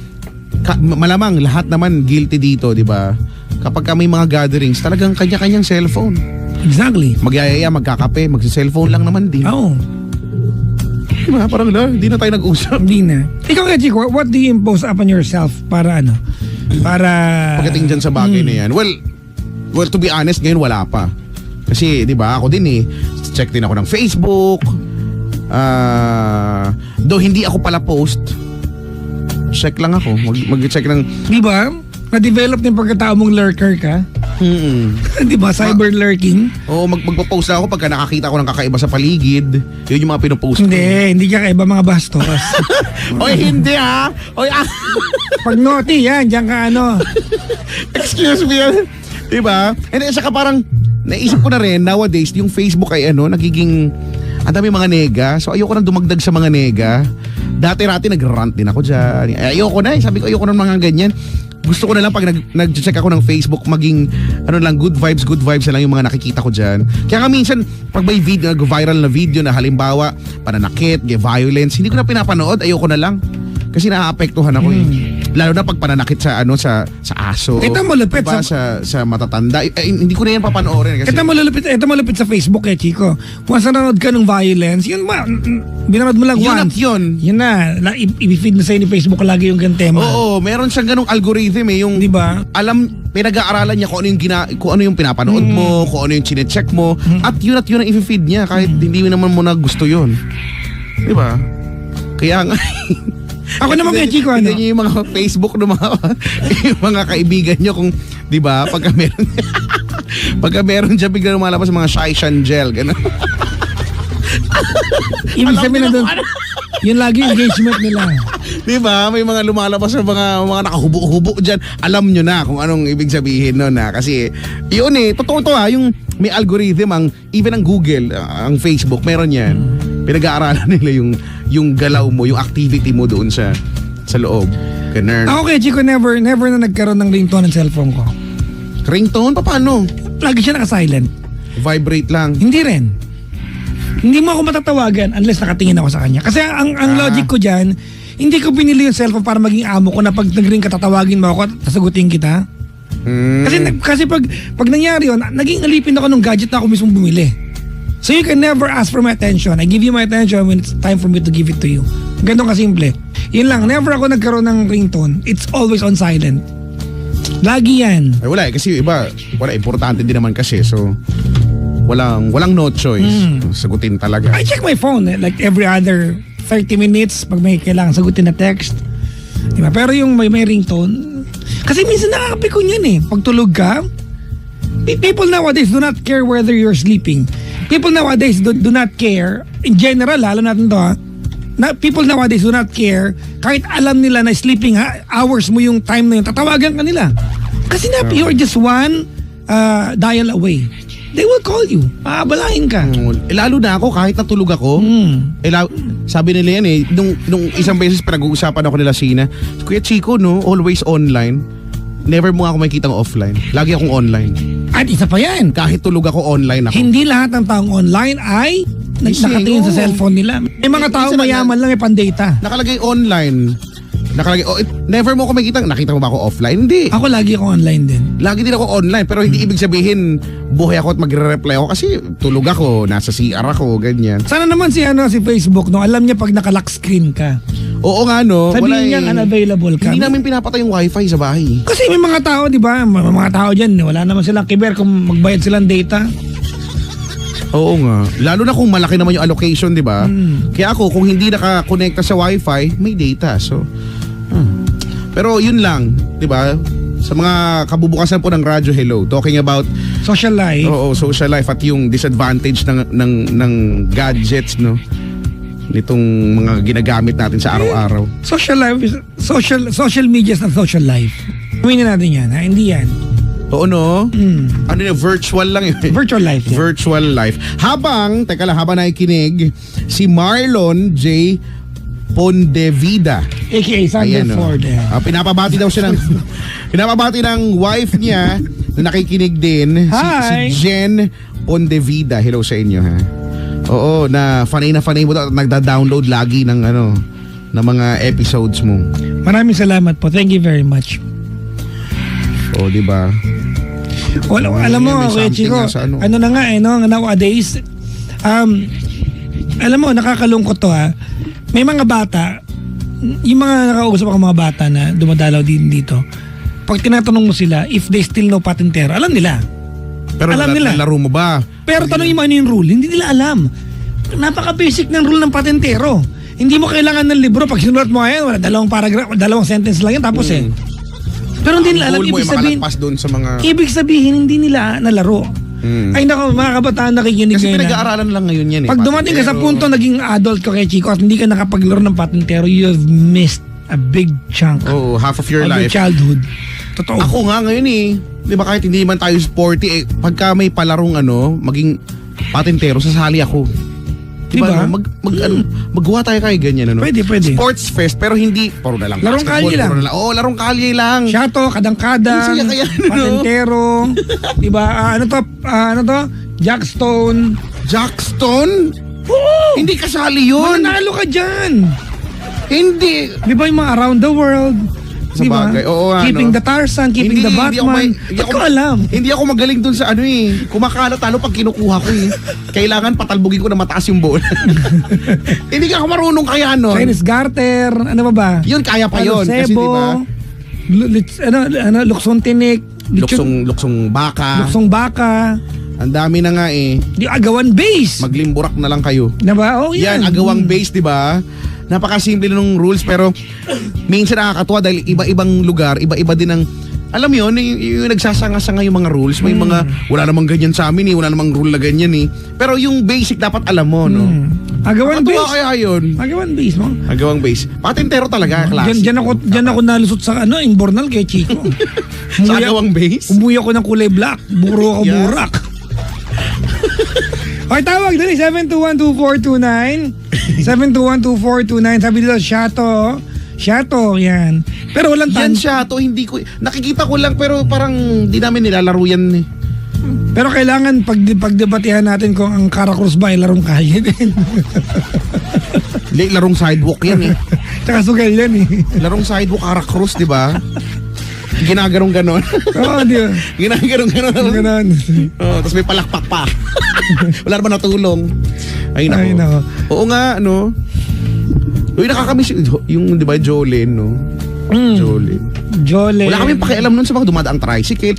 malamang lahat naman guilty dito, di ba? Kapag may mga gatherings, talagang kanya-kanyang cellphone. Exactly. Magyayaya, magkakape, magsi-cellphone lang naman din. Oo. Di ba? Parang hindi na tayo nag-usap. Hindi na. Ikaw nga, Chico, what do you impose upon yourself para Para... Pagdating dyan sa bagay na yan. Well, to be honest, ngayon wala pa. Kasi, di ba, ako din eh, check din ako ng Facebook. Though hindi ako pala post, check lang ako. Mag-check ng... Di ba? Na-develop na yung pagkatao mong lurker ka. Di ba? Cyber lurking. Oo, magpo-post na ako pagka nakakita ko ng kakaiba sa paligid. Yun yung mga pinopost ko. Hindi ka kaiba mga bastos. Oy, hindi ah! Oy, ah! Pag naughty yan, diyan ka Excuse me. Diba? And then, saka parang, naisip ko na rin, nowadays, yung Facebook ay nagiging, ang dami mga nega. So, ayoko nang dumagdag sa mga nega. Dati-rati nag-rant din ako dyan. Ayoko na sabi ko, ayoko na mga ganyan. Gusto ko na lang pag nag-check ako ng Facebook, maging, good vibes na lang yung mga nakikita ko dyan. Kaya nga minsan, pag may video, nag-viral na video na halimbawa, pananakit, violence, hindi ko na pinapanood, ayoko na lang. Kasi naaapektuhan ako eh. Lalo na pag pananakit sa aso. Ito malupit diba, sa matatanda. Hindi ko na yan papanoorin kasi Ito malupit sa Facebook Chico. Once nanonood ka ng violence, yun binanood mo lang yun once. at yun. Yun na, i-feed na sa'yo ni Facebook lagi yung ganun tema. Oo, meron siyang ganung algorithm eh. Yung, diba? Pinag-aaralan niya kung ano yung pinapanood mo, kung ano yung chinecheck mo, at yun ang i-feed niya kahit hindi naman mo na gusto yun. Diba? Kaya nga, ako naman kay Chico, hindi yung mga Facebook ng yung mga kaibigan niyo kung, di ba, pagka meron siya biglang lumalabas mga Shy Gel, gano'n. Ibig sabihin na doon, yun lagi engagement nila. Di ba? May mga lumalabas ng mga nakahubo-hubo dyan. Alam nyo na kung anong ibig sabihin nun na. Kasi, yun totoo to yung may algorithm, even ang Google, ang Facebook, meron yan. Pinag-aaralan nila yung galaw mo, yung activity mo doon sa loob. Ganun. Ako kay Chico, never na nagkaroon ng ringtone ng cellphone ko. Ringtone? Paano? Lagi siya naka-silent. Vibrate lang. Hindi rin. Hindi mo ako matatawagan unless nakatingin ako sa kanya. Kasi ang logic ko dyan, hindi ko binili yung cellphone para maging amo ko na pag nag-ring ka, tatawagin mo ako at sasagutin kita. Kasi pag nangyari yun, naging alipin ako ng gadget na ako mismo bumili. So you can never ask for my attention. I give you my attention when it's time for me to give it to you. Ganun kasimple. Yun lang, never ako nagkaroon ng ringtone. It's always on silent. Lagi yan. Ay wala kasi yung iba, importante din naman kasi. So, walang no choice. Sagutin talaga. I check my phone like every other 30 minutes pag may kailangan sagutin na text. Diba? Pero yung may ringtone, kasi minsan nakakapikon yan Pag tulog ka, people nowadays do not care whether you're sleeping. People nowadays do not care, in general, lalo natin to people nowadays do not care, kahit alam nila na sleeping hours mo yung time na yun, tatawagan ka nila. Kasi you're just one dial away. They will call you. Maabalahin ka. Lalo na ako, kahit natulog ako, sabi nila yan nung isang beses pinag-uusapan ako nila Sina, Kuya Chico, always online. never mo ako makikita ng offline. Lagi akong online. At isa pa yan. Kahit tulog ako, online ako. Hindi lahat ng taong online ay nakatingin sa cellphone nila. May mga tao Minsan mayaman lang pan-data. Nakalagay online. Nakalagay, never mo ako makikita. Nakita mo ba ako offline? Hindi. Ako lagi ako online din. Lagi din ako online. Pero hindi ibig sabihin, buhay ako at magre-reply ako kasi tulog ako, nasa CR ako, ganyan. Sana naman si Facebook, no? Alam niya pag naka-lock screen ka. Oo nga, no? Sabihin niya unavailable ka. Hindi namin pinapatay yung wifi sa bahay. Kasi may mga tao, di ba? May mga tao dyan, wala naman silang kiber kung magbayad silang data. Oo nga. Lalo na kung malaki naman yung allocation, di ba? Kaya ako, kung hindi nakakonekta sa wifi, may data. So, pero yun lang, di ba? Sa mga kabubukasan po ng radyo, hello. Talking about Social life. Oo, social life at yung disadvantage ng gadgets, no? Nitong mga ginagamit natin sa araw-araw. Social life is social media is not social life. Gawin natin yan, ha? Hindi yan. Oo, no? Ano yun, virtual lang yun. Virtual life yan. Virtual life. Habang nakikinig, si Marlon J. Pondevida. A.K.A. Sandeford. Pinapabati daw siya ng pinapabati ng wife niya na nakikinig din. Hi. Si Jen Pondevida. Hello sa inyo, ha? Oo, na fanay mo daw at nagda-download lagi ng ng mga episodes mo. Maraming salamat po. Thank you very much. Oo, di ba? Alam mo, Kuya Chico, ano na nga no, nowadays, alam mo, nakakalungkot to, ha. May mga bata, yung mga nakausap ako mga bata na dumadalaw din dito, pag tinatanong mo sila if they still know patintero, alam nila. Pero alam nila. Laro mo ba? Pero tanongin mo ano yung rule, hindi nila alam. Napaka-basic ng rule ng patintero. Hindi mo kailangan ng libro. Pag sinulat mo ngayon, wala, dalawang sentence lang yan, tapos Pero hindi nila alam, ibig sabihin, hindi nila nalaro. Ay nako, mga kabataan nakikinig kasi ngayon. Kasi pinag-aaralan lang ngayon yan. Pag dumating ka sa punto naging adult ka kay Chico at hindi ka nakapaglaro ng patintero, you have missed a big chunk half of your of life. your childhood. Totoo. Ako nga ngayon di ba kahit hindi man tayo sporty, pagka may palarong maging patintero, sasali ako. Diba? Maggawa tayo kayo ganyan. Pwede. Sports fest, pero hindi puro na lang. Larong kalye lang. Larong kalye lang. Shato, kadang-kadang, patintero. Diba? Ano to? Jackstone. Jackstone? Oo! Hindi kasali yun. Mananalo ka dyan. Hindi. Diba yung mga around the world? Diba? Sabagay. Oo, keeping the Tarzan, keeping the Batman. Ba't ko alam? Hindi ako magaling dun sa kumakalat talo pag kinukuha ko Kailangan patalbugin ko na mataas yung bola. Hindi ka ako marunong kaya nun. Chinese garter, ano ba? Yun, kaya pa yun. Kasi diba? Luksong tinik. Luksong baka. Luksong baka. Ang dami na nga Di agawan base. Maglimburak na lang kayo. Diba? Oh, yan. Agawang base, diba? Napakasimple ng rules pero minsan nakakatuwa dahil iba-ibang lugar, iba-iba din ang alam mo yun, yung nagsasanga-sanga yung mga rules. May mga, wala namang ganyan sa amin wala namang rule na ganyan Pero yung basic dapat alam mo, no? Agawan base. Kaya yun? Agawan base, mo? Agawang base. Patintero talaga, klase. Diyan ako nalusot sa Imbornal kay Chico. Sa agawang base? Umuwi ako ng kulay black. Buro ako burak. Okay, tawag dali 7212429. 7212429. Sabi dito, Shato, yan. Pero walang yan Shato, hindi ko nakikita ko lang pero parang di namin nilalaro yan Pero kailangan pagdebatehan natin kung ang Caracruz ba ay larong kalye din. Hindi, larong sidewalk yan Tsaka sugal yan Larong sidewalk Caracruz, di ba? Ginagarong ganon. Oo, di ba? Ginagarong ganon. Tapos may palakpak pa. Wala naman natulong. Ay nako. Oo nga, Uy, nakakamiss yung, di ba, Jolene, no? Jolene. Wala kaming pakialam nun sa mga dumadaang tricycle.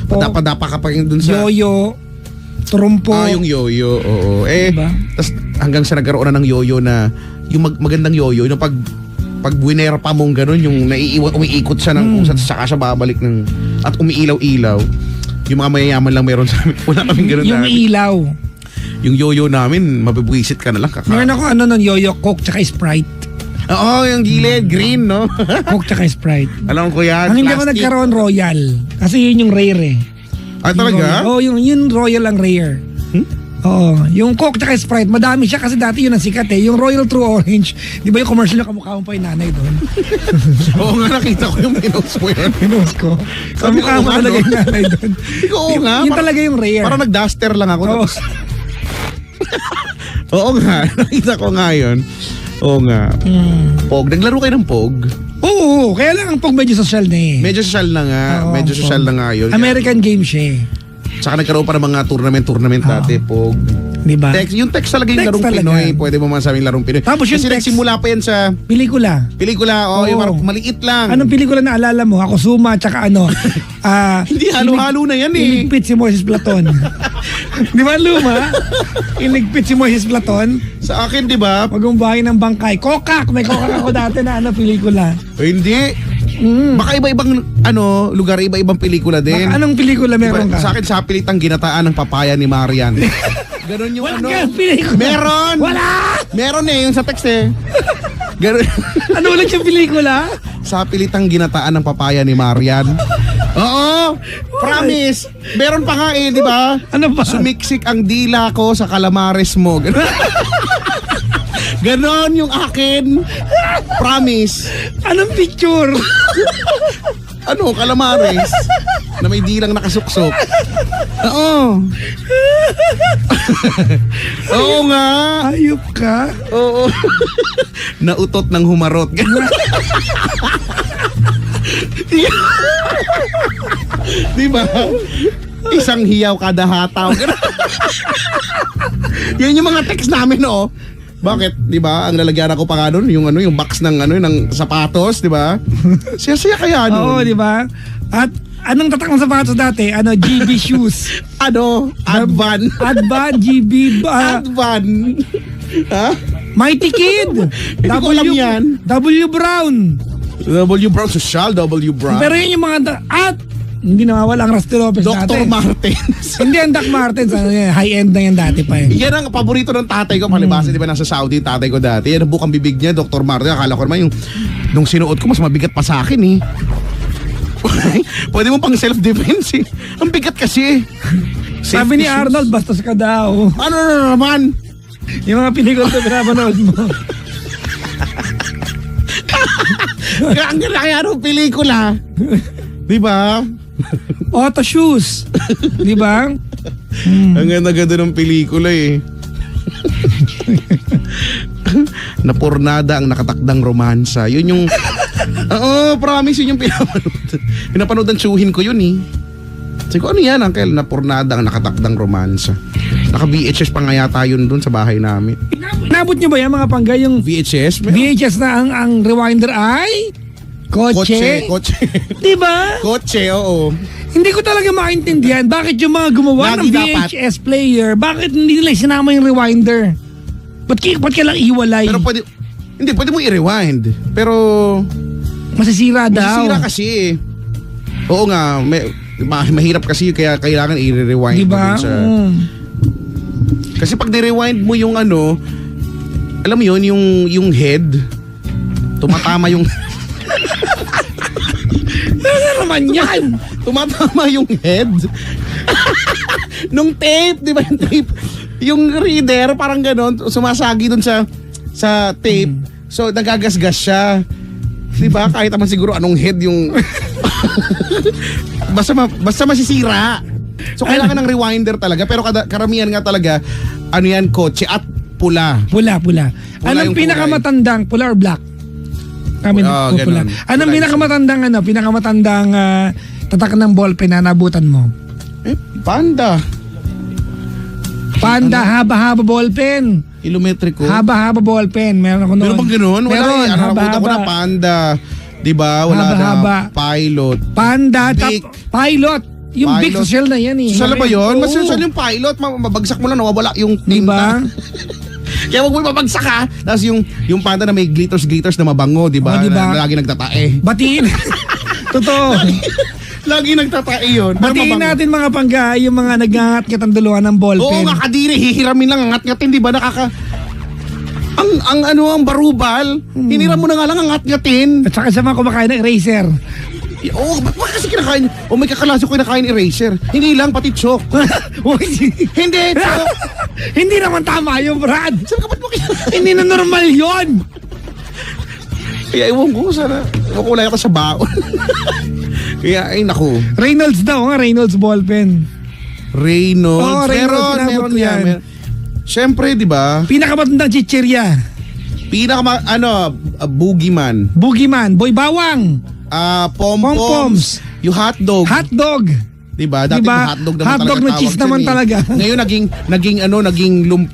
Padapa ka pa dun sa... Yoyo. Trumpo. Yung yoyo, oo. Diba? Tas hanggang sa nagkaroon na ng yoyo na, yung magandang yoyo, yung pag winera pa mong ganun, yung umiikot siya ng kung saka siya babalik at umiilaw-ilaw. Yung mga mayayaman lang meron sa amin. Wala kaming ganun yung ilaw. Yung yoyo namin, mabibwisit ka na lang. Meron ako yoyo, Coke, tsaka Sprite. Oo, yung gilid, green, no? Coke tsaka Sprite. Alam ko yan, ang hindi ko nagkaroon Royal. Kasi yun yung rare Ah, talaga? Oo, yun Royal ang rare. Oo, yung Coke tsaka Sprite, madami siya kasi dati yun ang sikat eh. Yung Royal True Orange, di ba yung commercial yung kamukha mo pa yung nanay doon? Oo nga, nakita ko yung pinost mo yun. Pinost ko. Sabi ko, Kamukha mo talaga yung nanay doon. Oo nga. Yun talaga yung rare. Parang nag-duster lang ako. Oo. Tapos, oo nga, nakita ko nga yun. Oo nga. Pog, naglaro kayo ng Pog? Oo, kaya lang ang Pog medyo social na eh. Medyo social na nga. Oo, medyo social Pog. na nga yun. American game siya eh. Saka nagkaroon pa ng mga tournament dati, Pog. Diba? Yung text talaga yung Text larong talaga. Pinoy. Pwede mo masabing larong Pinoy. Tapos yung kasi text- nagsimula pa yan sa Pelikula. pelikula. Oo. Yung parang maliit lang. Anong pelikula na alala mo? Ako Suma, tsaka ano? Hindi, halo-halo na yan eh. Iligpit si Moises Platon. Di ba luma? Iligpit si Moises Platon. Sa akin, di ba? Pagumbahay ng bangkay. Kokak! May kokak ako dati na pelikula. Hindi. Baka iba-ibang lugar, iba-ibang pelikula din. Baka anong pelikula meron ka? Sa akin, sa pilitang ginataan ng papaya ni Marian. Ganon yung Wala ka pelikula. Meron! Wala! Meron eh, yung sa text eh. Ganon. Ano ulit yung pelikula? Sa pilitang ginataan ng papaya ni Marian. Oo! Promise! Meron pa nga eh, di ba? Ano ba? Sumiksik ang dila ko sa calamares mo. Ganon. Ganon yung akin. Promise. Anong picture? Calamares. Na may dilang nakasuksok. Oo. Oo nga. Ayop ka. Oo. Nautot ng humarot. Di ba? Isang hiyaw kada hataw. Yan yung mga text namin, no? Bakit? 'Di ba? Ang lalagyan ako pa nga doon, yung box ng ng sapatos, 'di ba? Siya kaya Oo, noon. di ba? At anong tatak ng sapatos dati? GB shoes. Advan. Advan, GB. Advan. Ha? Mighty Kid. Hindi ko alam yan. W Brown. W Brown, social W Brown. Pero yun yung mga... At hindi nawawala ang Rusty Lopez Dr. dati. Martens. Hindi ang Doc Martens. Ano yan, high-end na yan dati pa eh. Yan ang paborito ng tatay ko. Palibasa, di ba, nasa Saudi tatay ko dati. Yan ang bukang bibig niya, Dr. Martens. Akala ko naman nung sinuot ko, mas mabigat pa sa akin eh. Pwede mo pang self-defense eh. Ang bigat kasi eh. Sabi ni Safety shoes. Arnold, bastos ka daw. Ano na naman? Yung mga pelikula na pinapanood mo. Ang kaya ng pelikula. Di ba? Auto shoes. Di ba? Ang ganda-ganda ng pelikula eh. Napurnada ang nakatakdang romansa. Yun yung... Oo, promise, yun yung pinapanood ng tsuhin ko yun eh. Sabi ko, ano yan, Uncle? Napurnada ang nakatakdang romansa. Naka-VHS pa nga yata yun dun sa bahay namin. Nabot nyo ba yan mga panggay? Yung VHS? VHS na ang rewinder ay... Kotse. Kotse. Di ba? Kotse, oo. Hindi ko talaga maintindihan bakit yung mga gumawa Lagi ng dapat. VHS player, bakit hindi nila sinama yung rewinder? Ba't kailang iwalay? Pero pwede mo i-rewind. Pero... Masisira daw. Masisira kasi eh. Oo nga, mahirap kasi kaya kailangan i-rewind Diba? mo dun sa... Kasi pag ni-rewind mo yung alam mo yun, yung head, tumatama yung... Ano naman yan? tumatama yung head. Nung tape, di ba yung tape? Yung reader, parang ganon, sumasagi dun sa tape. So, nagagasgas siya. Di ba? Kahit naman siguro anong head yung... basta masisira. So, kailangan ng rewinder talaga. Pero karamihan nga talaga, yan, kotse at pula. Pula. Pula Anong yung pinakamatandang, pula or black? Kami Oo, pula. ganun. Anong Pula pinakamatandang tatak ng ballpen na nabutan mo? Panda. Panda, haba-haba ballpen. Kilometriko. Haba-haba ballpen. Meron ako noon. Meron bang ganun? Wala Meron, eh. Nakakita ko na haba-haba. Panda. Diba? Wala Haba-haba. na pilot. Panda, Big. pilot. Yung big Pilot. social na yan eh. Social ba yun? Oo. Mas social yung pilot. Mabagsak mo lang, nawawala yung tinta. Diba? Kaya wag mo mabagsak ha. Tapos yung Panda na may glitters na mabango, diba? Oh, diba? Na lagi nagtatae. Batiin. Totoo. Lagi nagtatae yun. Pero Batiin mabango. natin mga pangga, yung mga nagngangat-ngat ang duluhan ng Oo ballpen. nga, kadiri. Hihiramin lang, ngat-ngatin, diba? Ang barubal, hiniram mo na nga lang ang ngat-ngatin. At saka sa mga kumakain ng eraser. Oo, bakit kasi kinakain? O may kakalasi ko kinakain eraser. Hindi lang, pati chok. Hindi, chok. Hindi naman tama yun, Brad. Sabi ka, ba't mo kinakain? Hindi na normal yun. Kaya ewan ko, sana makulay ka sa baon. Kaya, ay naku. Reynolds daw, Reynolds ballpen. Reynolds. Oo, Reynolds, Meron pinabot ko yan. yan. Siyempre, di ba? Pinakamatandang chichirya. Boogeyman. Boogeyman, Boy Bawang. Pom-poms. Yung hotdog. Hotdog. Diba? Dati Diba? hotdog naman Hotdog talaga na cheese tawag naman dyan, talaga. Ngayon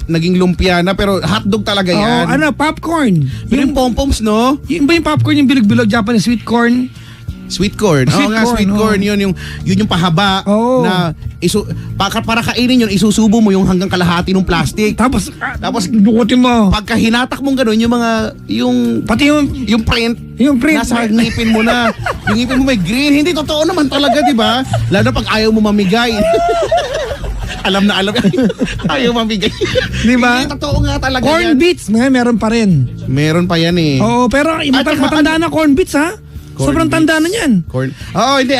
naging lumpia na, pero hotdog talaga yan. Popcorn. Yung pom-poms, no? Yung ba yung popcorn, yung bilog-bilog Japanese sweet corn? Sweet corn. Sweet corn. Yun yung pahaba na para kainin yun, isusubo mo yung hanggang kalahati ng plastic. Tapos dukutin mo. Pagka hinatak mong gano'n, pati yung print, nasa ngipin mo na. Yung ngipin mo may green. Hindi, totoo naman talaga, di ba? Lalo pag ayaw mo mamigay. alam. Ayaw mamigay. Di ba? Hindi, totoo nga talaga corn yan. Beats, meron pa rin. Meron pa yan eh. Oo, pero matanda na corn beats, ha? Sobrang tanda na yan. Hindi.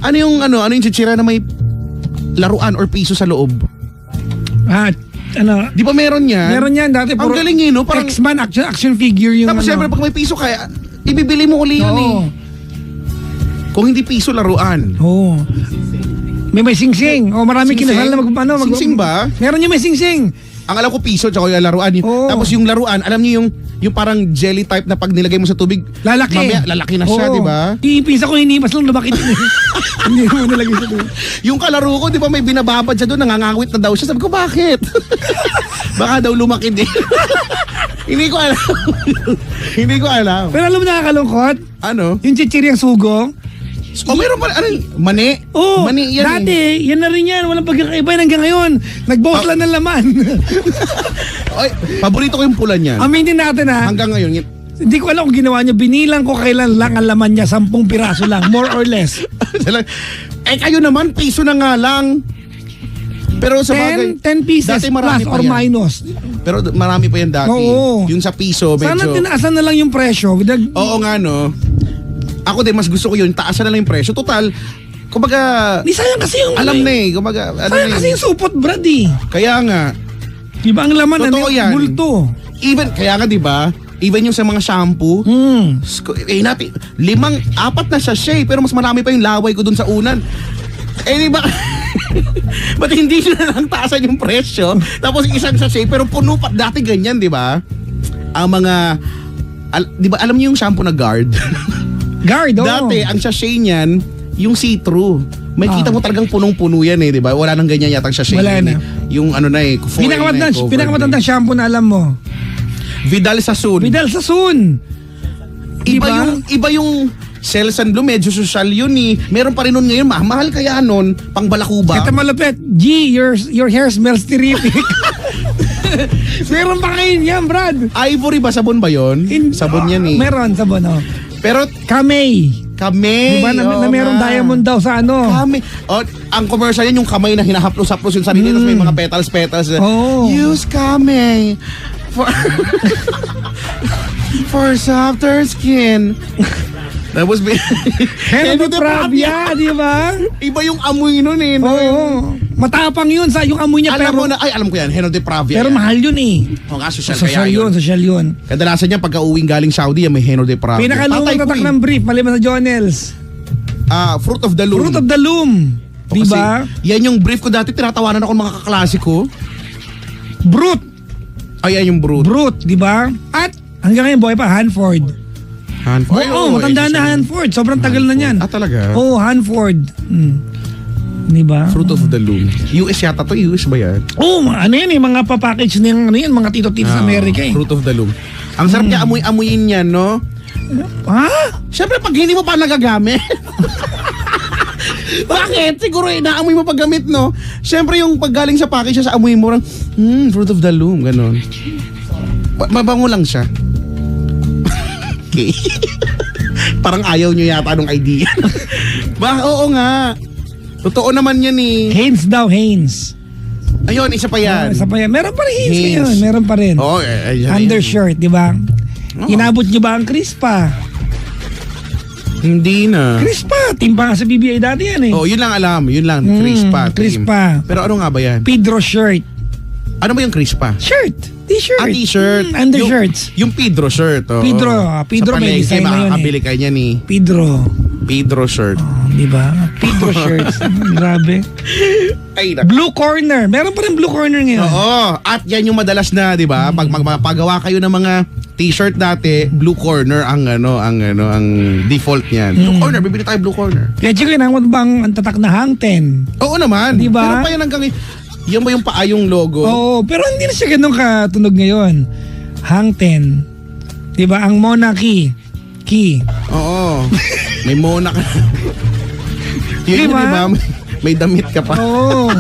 Ano yung chichira na may laruan or piso sa loob? Di ba meron yan? Meron yan. Dati ang galing no? Parang X-Man action figure yung tapos syempre pag may piso kaya, ibibili mo uli yun eh. Kung hindi piso, laruan. Oo. May sing-sing. Marami kinasal na Sing-sing ba? Meron yung may sing-sing. Ang alam ko piso tsaka yung laruan. Tapos yung laruan, alam niyo yung parang jelly type na pag nilagay mo sa tubig, lalaki. Mamaya, lalaki na siya, di ba? Iipisa ko, hinimas lang, lumaki din. Hindi mo nalagay sa tubig. Yung kalaro ko, di ba may binababad siya doon, nangangawit na daw siya. Sabi ko, bakit? Baka daw lumaki din. Hindi ko alam. Pero alam mo nakakalungkot? Ano? Yung chichiryang sugo. Meron pa, mani? Mani yan. Dati, yan na rin yan. Walang pagkakaiba yan hanggang ngayon. Nagbawas lang ng laman. Ay, paborito ko yung pula niya. Aminin natin hanggang ngayon. Hindi ko alam kung ginawa niya. Binilang ko kailan lang ang laman niya. 10 piraso lang. More or less. Kayo naman, piso na nga lang. Pero sa bagay, 10 pieces plus or minus. Pero marami pa yan dati. Oo. Yung sa piso, medyo... Sana tinaasan na lang yung presyo. Oo nga, no? Ako din, mas gusto ko yun. Taasan na lang yung presyo. Total, kumbaga... Di sayang kasi yung... Alam na eh. Kumbaga, sayang kasi yung supot, Brad eh. Kaya nga. Diba ang laman, totoo yan. bulto. Even, kaya nga diba, even yung sa mga shampoo, natin, 4 na sachet, pero mas marami pa yung laway ko dun sa unan. Diba? Ba't hindi nyo na lang taasan yung presyo? Tapos isang sachet, pero puno pa. Dati ganyan, diba? Ang mga, diba, alam niyo yung shampoo na Guard? Guard, Dati, ang sachet niyan, yung see-through. May kita mo talagang punong-puno yan eh, di ba? Wala nang ganyan yatang sachet. Wala na. Yung ano na eh, pinakamatandang shampoo na alam mo. Vidal Sassoon. Iba yung Selsun Blue, medyo social yun eh. Meron pa rin nun ngayon, mahal kaya nun, pang balakuba. Ito malapit. G, your hair smells terrific. Meron pa ngayon yan, Brad. Ivory ba? Sabon ba yun? Sabon yan eh. Meron, sabon, Pero, Kamay. Diba na merong diamond daw sa ano? Kamay. Ang commercial yan, yung kamay na hinahaplos-haplos yung sarili, tapos may mga petals. Use Kamay for softer skin. Tapos Henry Pravia, di ba? Iba yung amoy nun eh. Matapang yun sa yung amoy niya. Alam ko yan, Henry Pravia. Pero mahal yun eh. Social yun. Kadalasan niya pagka uwing galing Saudi, may Henry Pravia. Pinakalumang tatak ng brief, maliban sa Jonels. Fruit of the Loom. Di ba? Yan yung brief ko dati, tinatawanan ako ng mga kaklase ko. Brute. Yan yung Brute. Brute, di ba? At hanggang ngayon, boy pa, Hanford. Matanda na Hanford. Sobrang tagal na niyan. Talaga? Hanford. Di ba? Fruit of the Loom. US yata to, US ba yan? Ano yan eh, mga papackage ng mga tito-tito sa Amerika eh. Fruit of the Loom. Ang sarap niya amoy-amoyin yan, no? Siyempre, pag hindi mo pa nagagamit. Bakit? Siguro inaamoy mo pag gamit, no? Siyempre, yung paggaling sa package sa amoy mo, Fruit of the Loom, ganon. Mabango lang siya. Okay. Parang ayaw nyo yata nung idea. Oo nga. Totoo naman yan eh. Hanes daw, Hanes. Ayun, isa pa yan. Meron pa rin Hanes ngayon. Meron pa rin. Undershirt, di ba? Inabot nyo ba ang crispa? Hindi na. Crispa. Team pa nga sa BBI dati yan eh. Oh, yun lang alam. Yun lang. Crispa. team. Crispa. Pero ano nga ba yan? Pedro shirt. Ano ba yung Crispa? Shirt. T-shirt. T-shirt. Undershirts. Yung Pedro shirt. Oh. Pedro. Pedro sa may design na yun eh. makakabili kayo niya ni Pedro shirt. Di ba? Pedro shirts. Grabe. Ay, naku. Blue corner. Meron pa rin blue corner ngayon. Oo. At yan yung madalas na, di ba? Pag magpagawa kayo ng mga t-shirt dati, blue corner ang default niyan. Blue corner, bibili tayo blue corner. Kaya Chico, inangot bang ang tatak na Hang Ten? Oo naman. Di ba? Pero pa yan hanggang yan ba yung paayong logo? Oo, pero hindi na siya ganun katunog ngayon. Hang Ten. Di ba? Ang monarchy. Key. Oo. May mona ka. Di ba? Diba? May damit ka pa. Oo.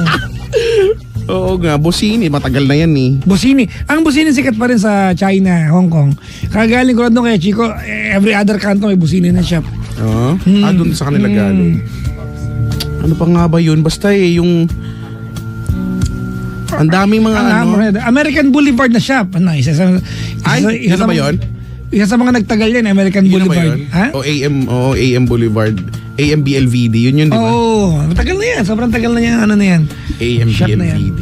Oo nga, Bossini, matagal na yan eh. Bossini. Ang Bossini sikat pa rin sa China, Hong Kong. Kagaling ko doon kay Chico, every other kanto may Bossini na shop. Oo? Doon sa kanila galing. Ano pa nga ba yun? Basta yung... Ang daming mga American Boulevard na shop. Ano, isa na ba yun? Isa sa mga nagtagal yan, American Yun Boulevard. Ha? AM Boulevard. AMBLVD, yun di ba? Matagal na yan. Sobrang tagal na yan. Ano na yan? AMBLVD.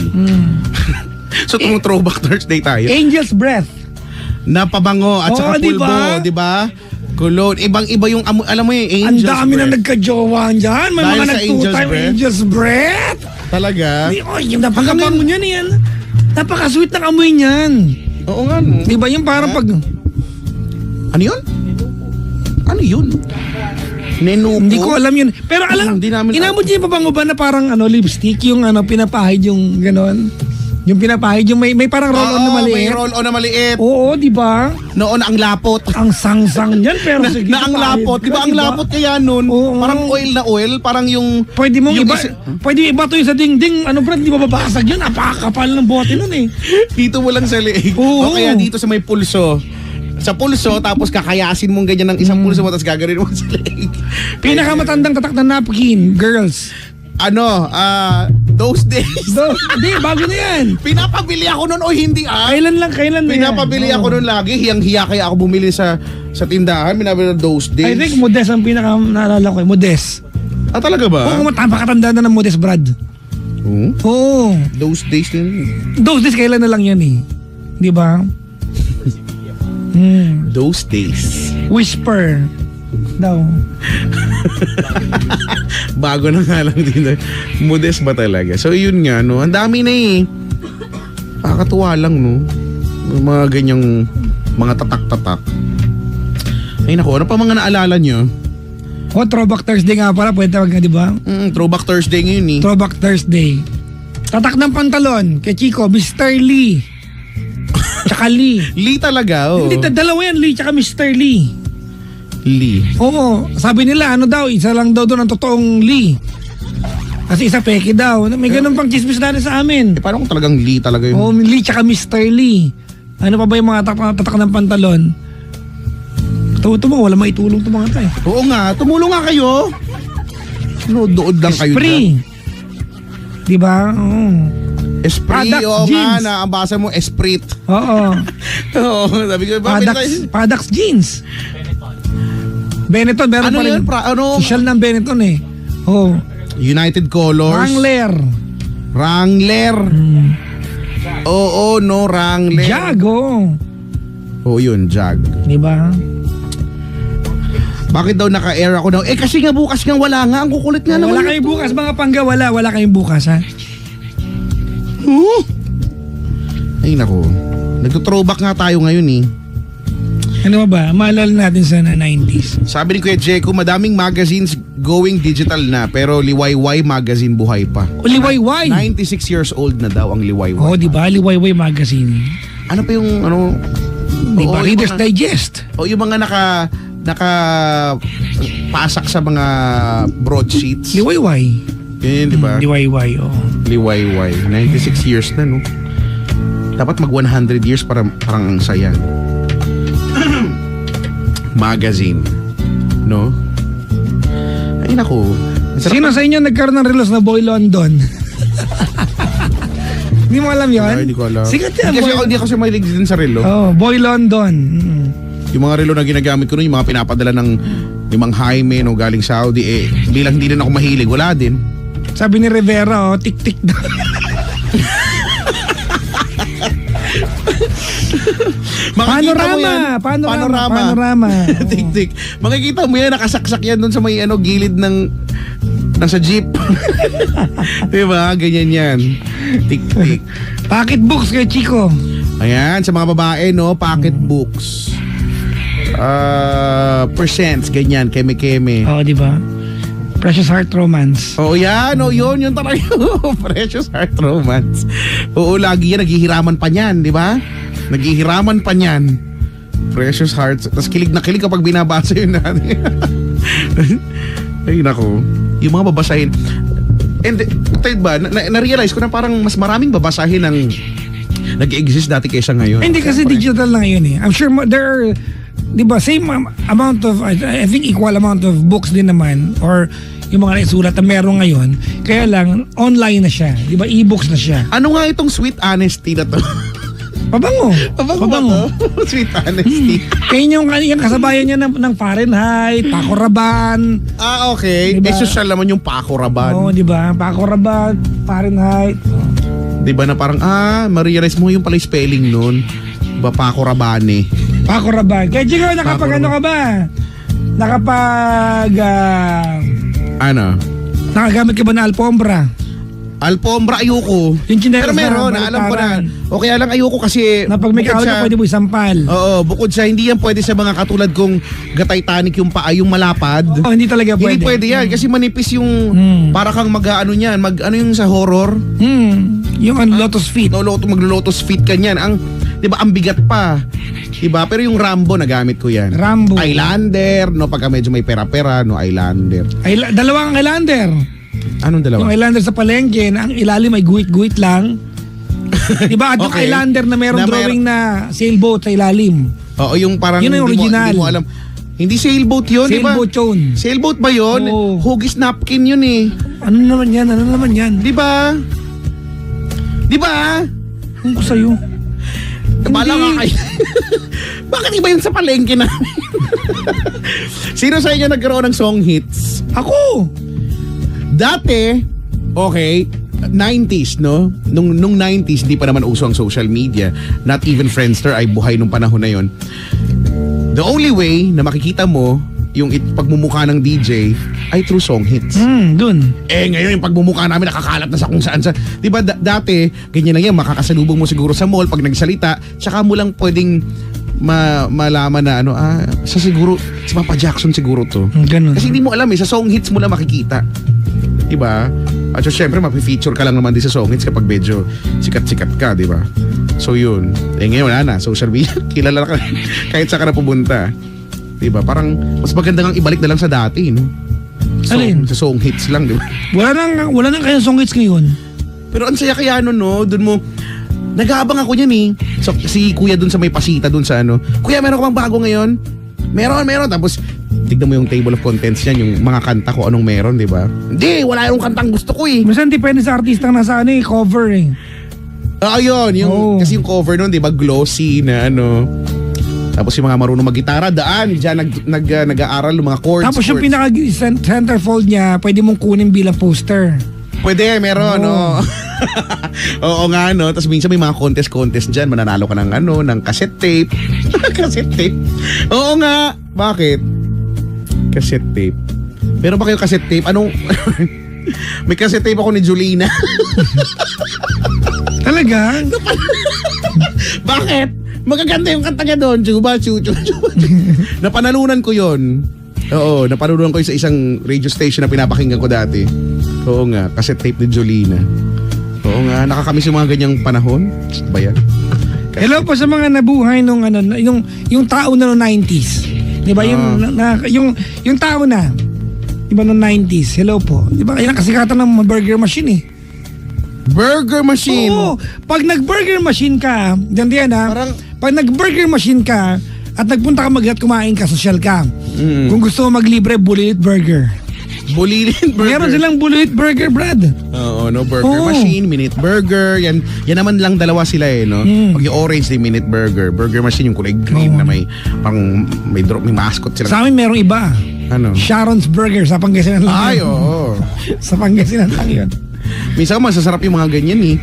So, throwback Thursday tayo. Angel's Breath. Napabango at saka pulbo, di ba? Cologne. Ibang-iba yung, alam mo yung Angel's Breath. Ang dami na nagka-jowa dyan. May dahil mga nag-two-time Angel's Breath. Talaga? Yung napakabango niyan yan. Napaka-sweet ng amoy niyan. Oo nga, no? Di ba yung parang pag... Ano yun? Ano yun? Nenupo? Hindi ko alam yun. Pero alam, inamot niya yung pabango ba na parang lipstick, yung pinapahid yung gano'n? Yung pinapahid, yung may parang roll-on na maliit. May roll-on na maliit. Oo, di ba? Noon ang lapot. Ang sang-sang niyan, pero sige. Na ang lapot. Di ba ang lapot kaya noon? Parang oil na oil. Parang yung... Pwede mong iba to yung sa dingding. Ano Brad, di ba babasag yun? Napakakapal ng bote nun eh. Dito mo lang sa leeg. O kaya dito sa may pulso. Sa pulso, tapos kakayasin mong ganyan ng isang pulso mo, tapos gagawin mo sa leeg. Pinakamatandang tatak na napkin, girls. Those days. Hindi, bago na yan. Pinapabili ako noon o hindi Kailan lang Pinapabili ako noon lagi. Hiyang-hiya kaya ako bumili sa tindahan. Pinapabili those days. I think Modest ang pinaka naalala ko. Modest. Talaga ba? Oo, napakatanda na ng Modest, Brad. Oo. Those days din. Those days, kailan na lang yan eh. Di ba? Those days. Whisper. Daw. Bago na nga lang din. Modest ba talaga? So yun nga, no? Ang dami na eh. Nakakatuwa lang, no? Mga ganyang mga tatak-tatak. Ay naku, ano pa mga naalala nyo? Throwback Thursday nga pala. Pwede tawag nga, di ba? Throwback Thursday ngayon eh. Throwback Thursday. Tatak ng pantalon kay Chico, Mr. Lee. Tsaka Lee. Lee talaga, oh. Hindi, dalawa yan, Lee tsaka Mr. Lee. Lee. Oo, sabi nila, isa lang daw doon ang totoong Lee. Kasi isa peke daw. May ganun pang chismis natin sa amin. Paano kung talagang Lee talaga yun? Oo, Lee tsaka Mr. Lee. Ano pa ba yung mga tatak ng pantalon? Ito mo, wala maitulong ito mga tayo. Oo nga, tumulong nga kayo. Dood lang kayo Esprit. Diba? Oo. Esprit, oo nga, na ang basa mo, Esprit. Oo. Oo, sabi ko, Padax jeans. Benetton, meron ano pa rin. Social ng Benetton eh. Oh. United Colors. Wrangler. Oo, no, Wrangler. Jag, Oo, yun, Jag. Diba? Bakit daw naka-air ako daw? Kasi nga bukas nga wala nga. Ang kukulit nga naman. Wala kayong bukas, mga pangga. Wala kayong bukas, ha? Ay, naku. Nagto-throwback nga tayo ngayon eh. Ano ba? Maalala natin sa 90s. Sabi ni Kuya Jeko, madaming magazines going digital na, pero Liwayway magazine buhay pa. Liwayway? 96 years old na daw ang Liwayway. Diba? Liwayway magazine. Ano pa yung, Diba? Reader's Digest. Yung mga pasak sa mga broadsheets. Liwayway. Yun, di ba? Liwayway, Liwayway. 96 years na, no? Dapat mag 100 years parang ang saya. Magazine. No? Ay, naku. Sino sa inyo nagkaroon ng relos na Boy London? Hindi mo alam yun? Hindi ko alam. Sikat yan. Hindi kasi mahilig din sa relo. Boy London. Yung mga relo na ginagamit ko nun, yung mga pinapadala ng Ni Mang Jaime, no, galing Saudi, bilang hindi rin ako mahilig, wala din. Sabi ni Rivera, tik-tik daw. Panorama. Tik-tik. Makikita mo yan, nakasaksak yan doon sa may gilid ng nasa jeep. Diba? Ganyan yan. Tik-tik. Pocket books kay Chico. Ayan, sa mga babae, no, pocket books. Percents, ganyan, keme-keme. Oo, di ba? Precious Heart Romance. Oo, yan. O, yun talaga. Precious Heart Romance. Oo, lagi yan. Naghihiraman pa niyan, di ba? Naghihiraman pa niyan. Precious Hearts. Tapos kilig na kilig kapag binabasa yun natin. Ay, nako. Yung mga babasahin. And, tayo ba, na-realize ko na parang mas maraming babasahin ang nag-exist dati kaysa ngayon. Hindi kasi digital na ngayon eh. I'm sure there are, di ba, same amount of, I think equal amount of books din naman or yung mga naisulat na meron ngayon. Kaya lang, online na siya. Di ba, e-books na siya. Ano nga itong Sweet Honesty na to? Pabango. Pabango. Sweet Honesty. Kaya yung kasabayan niya ng Fahrenheit, Paco Rabanne. Ah, okay. Diba? Social naman yung Paco Rabanne. Oo, di ba? Paco Rabanne, Fahrenheit. Di ba na parang, ma-realize mo yung pala yung spelling nun. Diba, Paco Rabanne. Paco Rabanne. Kaya Chico, ano ka ba? Nakagamit ka ba na alfombra? Alfombra, ayoko. Yung Pero chinelas meron, alam ko na. O kaya lang ayoko kasi na pag may kaaway ka, pwede mo isampal. Oo, bukod sa hindi yan pwede sa mga katulad kong Titanic yung paa, yung malapad. Oo, hindi talaga pwede. Hindi pwede yan kasi manipis yung para kang niyan, ano yung sa horror? Yung Lotus Feet. Mag-Lotus Feet ka niyan. Ang, di ba, ang bigat pa. Diba? Pero yung Rambo, nagamit ko yan. Rambo. Islander, no, pagka medyo may pera-pera, no, Islander. Dalawang Islander. Anong dalawa? Yung Islander sa palengke, na ang ilalim ay guhit-guhit lang. Diba? At yung Okay. Islander na merong drawing na sailboat sa ilalim. Oo, yung parang Yun ang original. Hindi mo alam. Hindi sailboat yun, di ba? Sailboat yun. Sailboat ba yun? Oo. Hugis napkin yun eh. Ano naman yan? Di ba? Di ba? Kung ko sa'yo. Bala nga kayo. Bakit iba yun sa palengke namin? Sino sa inyo nagkaroon ng song hits? Ako! Dati, okay, 90s, no? Nung 90s, hindi pa naman uso ang social media. Not even Friendster ay buhay nung panahon na yon. The only way na makikita mo yung pagmumukha ng DJ ay through song hits. Dun. Ngayon yung pagmumukha namin nakakalat na sa kung saan. Diba dati, ganyan lang yan, makakasalubong mo siguro sa mall pag nagsalita, tsaka mo lang pwedeng malaman na sa Papa Jackson siguro to. Ganun. Kasi hindi mo alam sa song hits mo lang makikita. Diba? At so, syempre, mag-feature ka lang naman din sa song hits kapag medyo sikat-sikat ka, diba? So yun. Ngayon wala na, social media, kilala ka kahit saan ka na pumunta. Diba? Parang mas maganda ngang ibalik na lang sa dati, no? Alin? Sa song hits lang, diba? Wala nang kayang song hits ngayon. Pero ang saya kaya nun, no? Doon mo, nag-aabang ako niyan eh. So, si kuya dun sa may pasita dun sa Kuya, meron ka bang bago ngayon? Meron. Tapos, tignan mo yung table of contents niyan, yung mga kanta ko, anong meron, di ba? Hindi, wala yung kantang gusto ko eh. Minsan depende sa artistang nasa cover eh. Ayun, kasi yung cover nun, di ba, glossy na Tapos yung mga marunong mag-gitara, dyan nag-aaral ng mga chords. Tapos yung pinaka-centerfold niya, pwede mong kunin bilang poster. Pwede, meron, no? Oo nga, no? Tapos minsan may mga contest dyan, mananalo ka ng cassette tape. Cassette tape? Oo nga. Bakit? Cassette tape. Meron ba kayo cassette tape? Anong... May cassette tape ako ni Julina. Talaga? Bakit? Magaganda yung kanta niya doon. Chuba. Napanalunan ko yon. Oo, napanalunan ko sa isang radio station na pinapakinggan ko dati. Oo nga, cassette tape ni Jolina. Oo nga, nakakamiss yung mga ganyang panahon. Ba yan? Hello po sa mga nabuhay nung yung tao na noong 90s. 'Di ba yung tao na 'di ba noong 90s. Hello po. 'Di ba yan ang kasikatan ng burger machine eh. Burger machine. Oo, pag nag-burger machine ka, diyan pag nag-burger machine ka at nagpunta ka kumain ka, social ka. Kung gusto mo maglibre, Bulilit Burger. Bulilit Burger. Meron silang Bulilit Burger, Brad. Oo, burger machine, minute burger. Yan naman lang dalawa sila no? Pag yung orange, yung minute burger. Burger machine, yung kulay green na may mascot sila. Sa amin merong iba. Ano? Sharon's Burger sa Pangasinan lang. Ay, yun. oo. Sa Pangasinan lang yun. Minsan masasarap yung mga ganyan eh.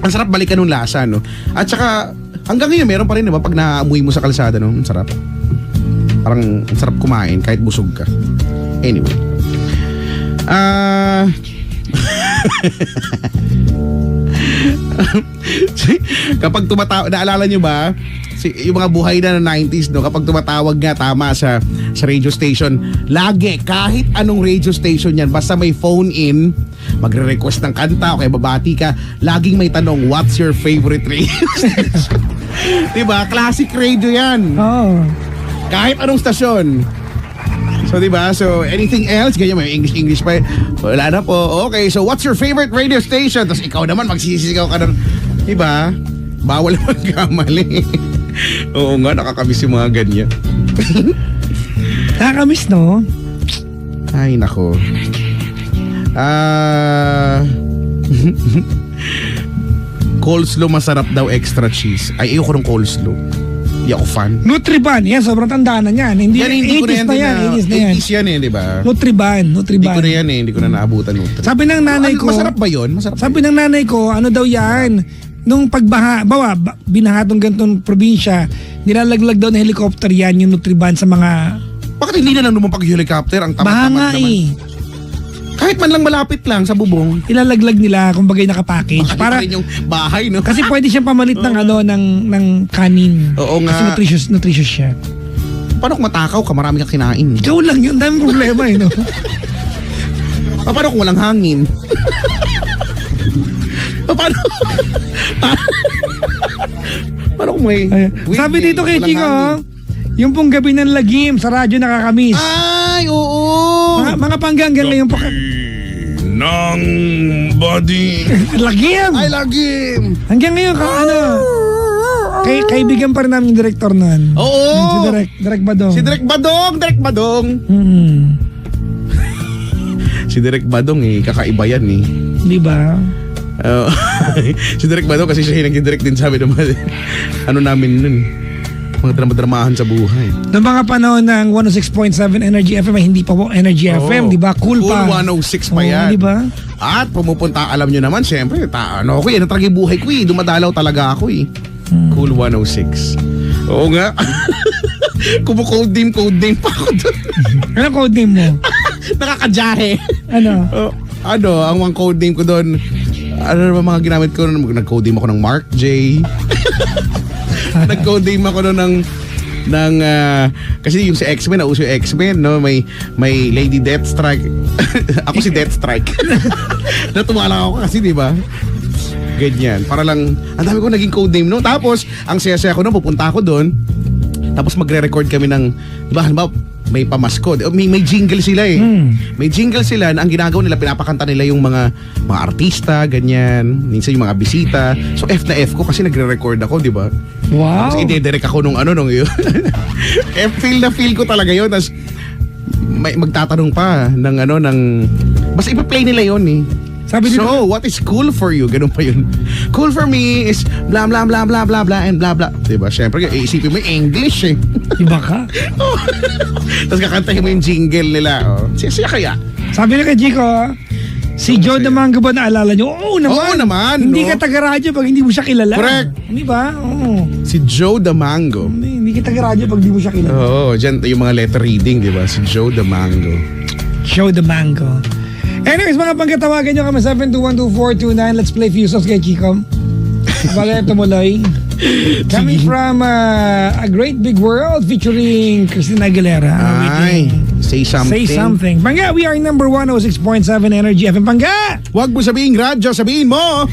Ang sarap balikan ng lasa, no? At saka, hanggang ngayon, meron pa rin, diba? Pag naamoy mo sa kalsada, no? Ang sarap. Parang, ang sarap kumain kahit busog ka. Anyway. Kapag naalala nyo ba, yung mga buhay na ng 90s, no? Kapag tumatawag nga tama sa radio station, lagi, kahit anong radio station yan, basta may phone in, magre-request ng kanta o kaya babati ka, laging may tanong, what's your favorite radio station? Diba? Classic radio yan. Oo. Kahit anong stasyon. So, diba? So, anything else? Ganyan, may English pa. Wala na po. Okay, so what's your favorite radio station? Tapos ikaw naman, magsisisigaw ka ng, diba? Bawal magkamali. Oo nga, nakakamiss yung mga ganyan. Nakakamiss, no? Ay, nako. Coleslaw masarap daw, extra cheese. Ay, ayoko ng coleslaw. Hindi ako fan. Nutriban, yan, sobrang tandaan na yan. Hindi, Hindi ko na 80s na yan, 80s na yan. 80s yan eh, di ba? Nutriban. Hindi ko na yan eh, hindi ko na naabutan. Sabi ng nanay ko, masarap ba yun? Masarap sabi ng nanay ko, ano daw yan, nung pagbaha, binaha tong ganitong probinsya, nilalaglag daw ng helicopter yan, yung Nutriban sa mga... Bakit hindi na lang naman pag-helicopter? Ang Baha nga tamad-tamad naman. eh. Kahit man lang malapit lang sa bubong. Ilalaglag nila kung bagay nakapackage. Para Para, yung bahay, no? kasi pwede siyang pamalit ng ng kanin. Oo nga. Kasi nutritious siya. Paano kung matakaw ka? Marami kang kinain. Ikaw lang yun, daming problema eh, no? Paano kung walang hangin? Paano? Paano kung may... Sabi wind, dito kay walang Chico, hangin? yung pong gabi ng lagim sa radyo nakakamiss. Ay, oo! Mga panggangan lang yung Ng body. lagim! Ay, lagim! Hanggang ngayon, kaibigan pa rin namin yung director nun. Oo! Si Direk Badong. Si Direk Badong! Si Direk Badong eh, kakaiba yan eh. Di ba? Si Direk Badong kasi siya yung nag-direct din sabi naman. Ano namin nun? Mga drama-dramahan sa buhay. Noong mga panahon ng 106.7 Energy FM, ay hindi pa po Energy FM, di ba? Cool pa. Cool 106 pa yan. Di ba? At pumupunta, alam nyo naman, syempre, ano ako yan, natragi buhay ko eh. Dumadalaw talaga ako eh. Cool 106. Oo nga. Code name pa ako doon. Ano code name mo? Nakakajahe. Ano? Ang mga code name ko doon, ano naman mga ginamit ko, nag-code name ako ng Mark J. Nag-code name ako noon ng kasi yung sa X-Men, nauso yung X-Men, no? May Lady Deathstrike. Ako si Deathstrike. Natuwa lang ako kasi, di ba? Ganyan. Para lang, ang dami ko naging code name, no? Tapos, ang saya-saya ko, no? Pupunta ako doon. Tapos magre-record kami ng, di ba, may pamasko. May jingle sila eh. May jingle sila na ang ginagawa nila, pinapakanta nila yung mga artista, ganyan. Minsan yung mga bisita. So F na F ko kasi nagre-record ako, di ba? Wow. Tapos ide-direct ako nung yun. Feel ko talaga yun. Tapos may magtatanong pa ng basta ipa-play nila yun eh. Sabi dito, So, what is cool for you? Ganun pa yun. Cool for me is blah blah blah blah blah blah and blah blah. Diba? Siyempre, isipin mo yung English eh. iba ka? Tapos kakantahin mo yung jingle nila. Oh. Siya kaya? Sabi na kay Chico, si Joe Damango ba naalala nyo? Oo naman. Oo naman. Hindi no? ka taga-radyo pag hindi mo siya kilala. Correct. Di ba? Oo. Si Joe Damango. Hindi ka taga-radyo pag hindi mo siya kilala. Oo, dyan yung mga letter reading, di ba? Si Joe Damango. Joe Damango. Anyways, mga pagkatawagan nyo kami 7212429. Let's play few songs kay Chico. Bago tumuloy. Coming from A Great Big World featuring Christina Aguilera. Ay, say something. Say something. Pangga, we are number 106.7 Energy FM. Pangga! Huwag mo sabihin radyo, sabihin mo.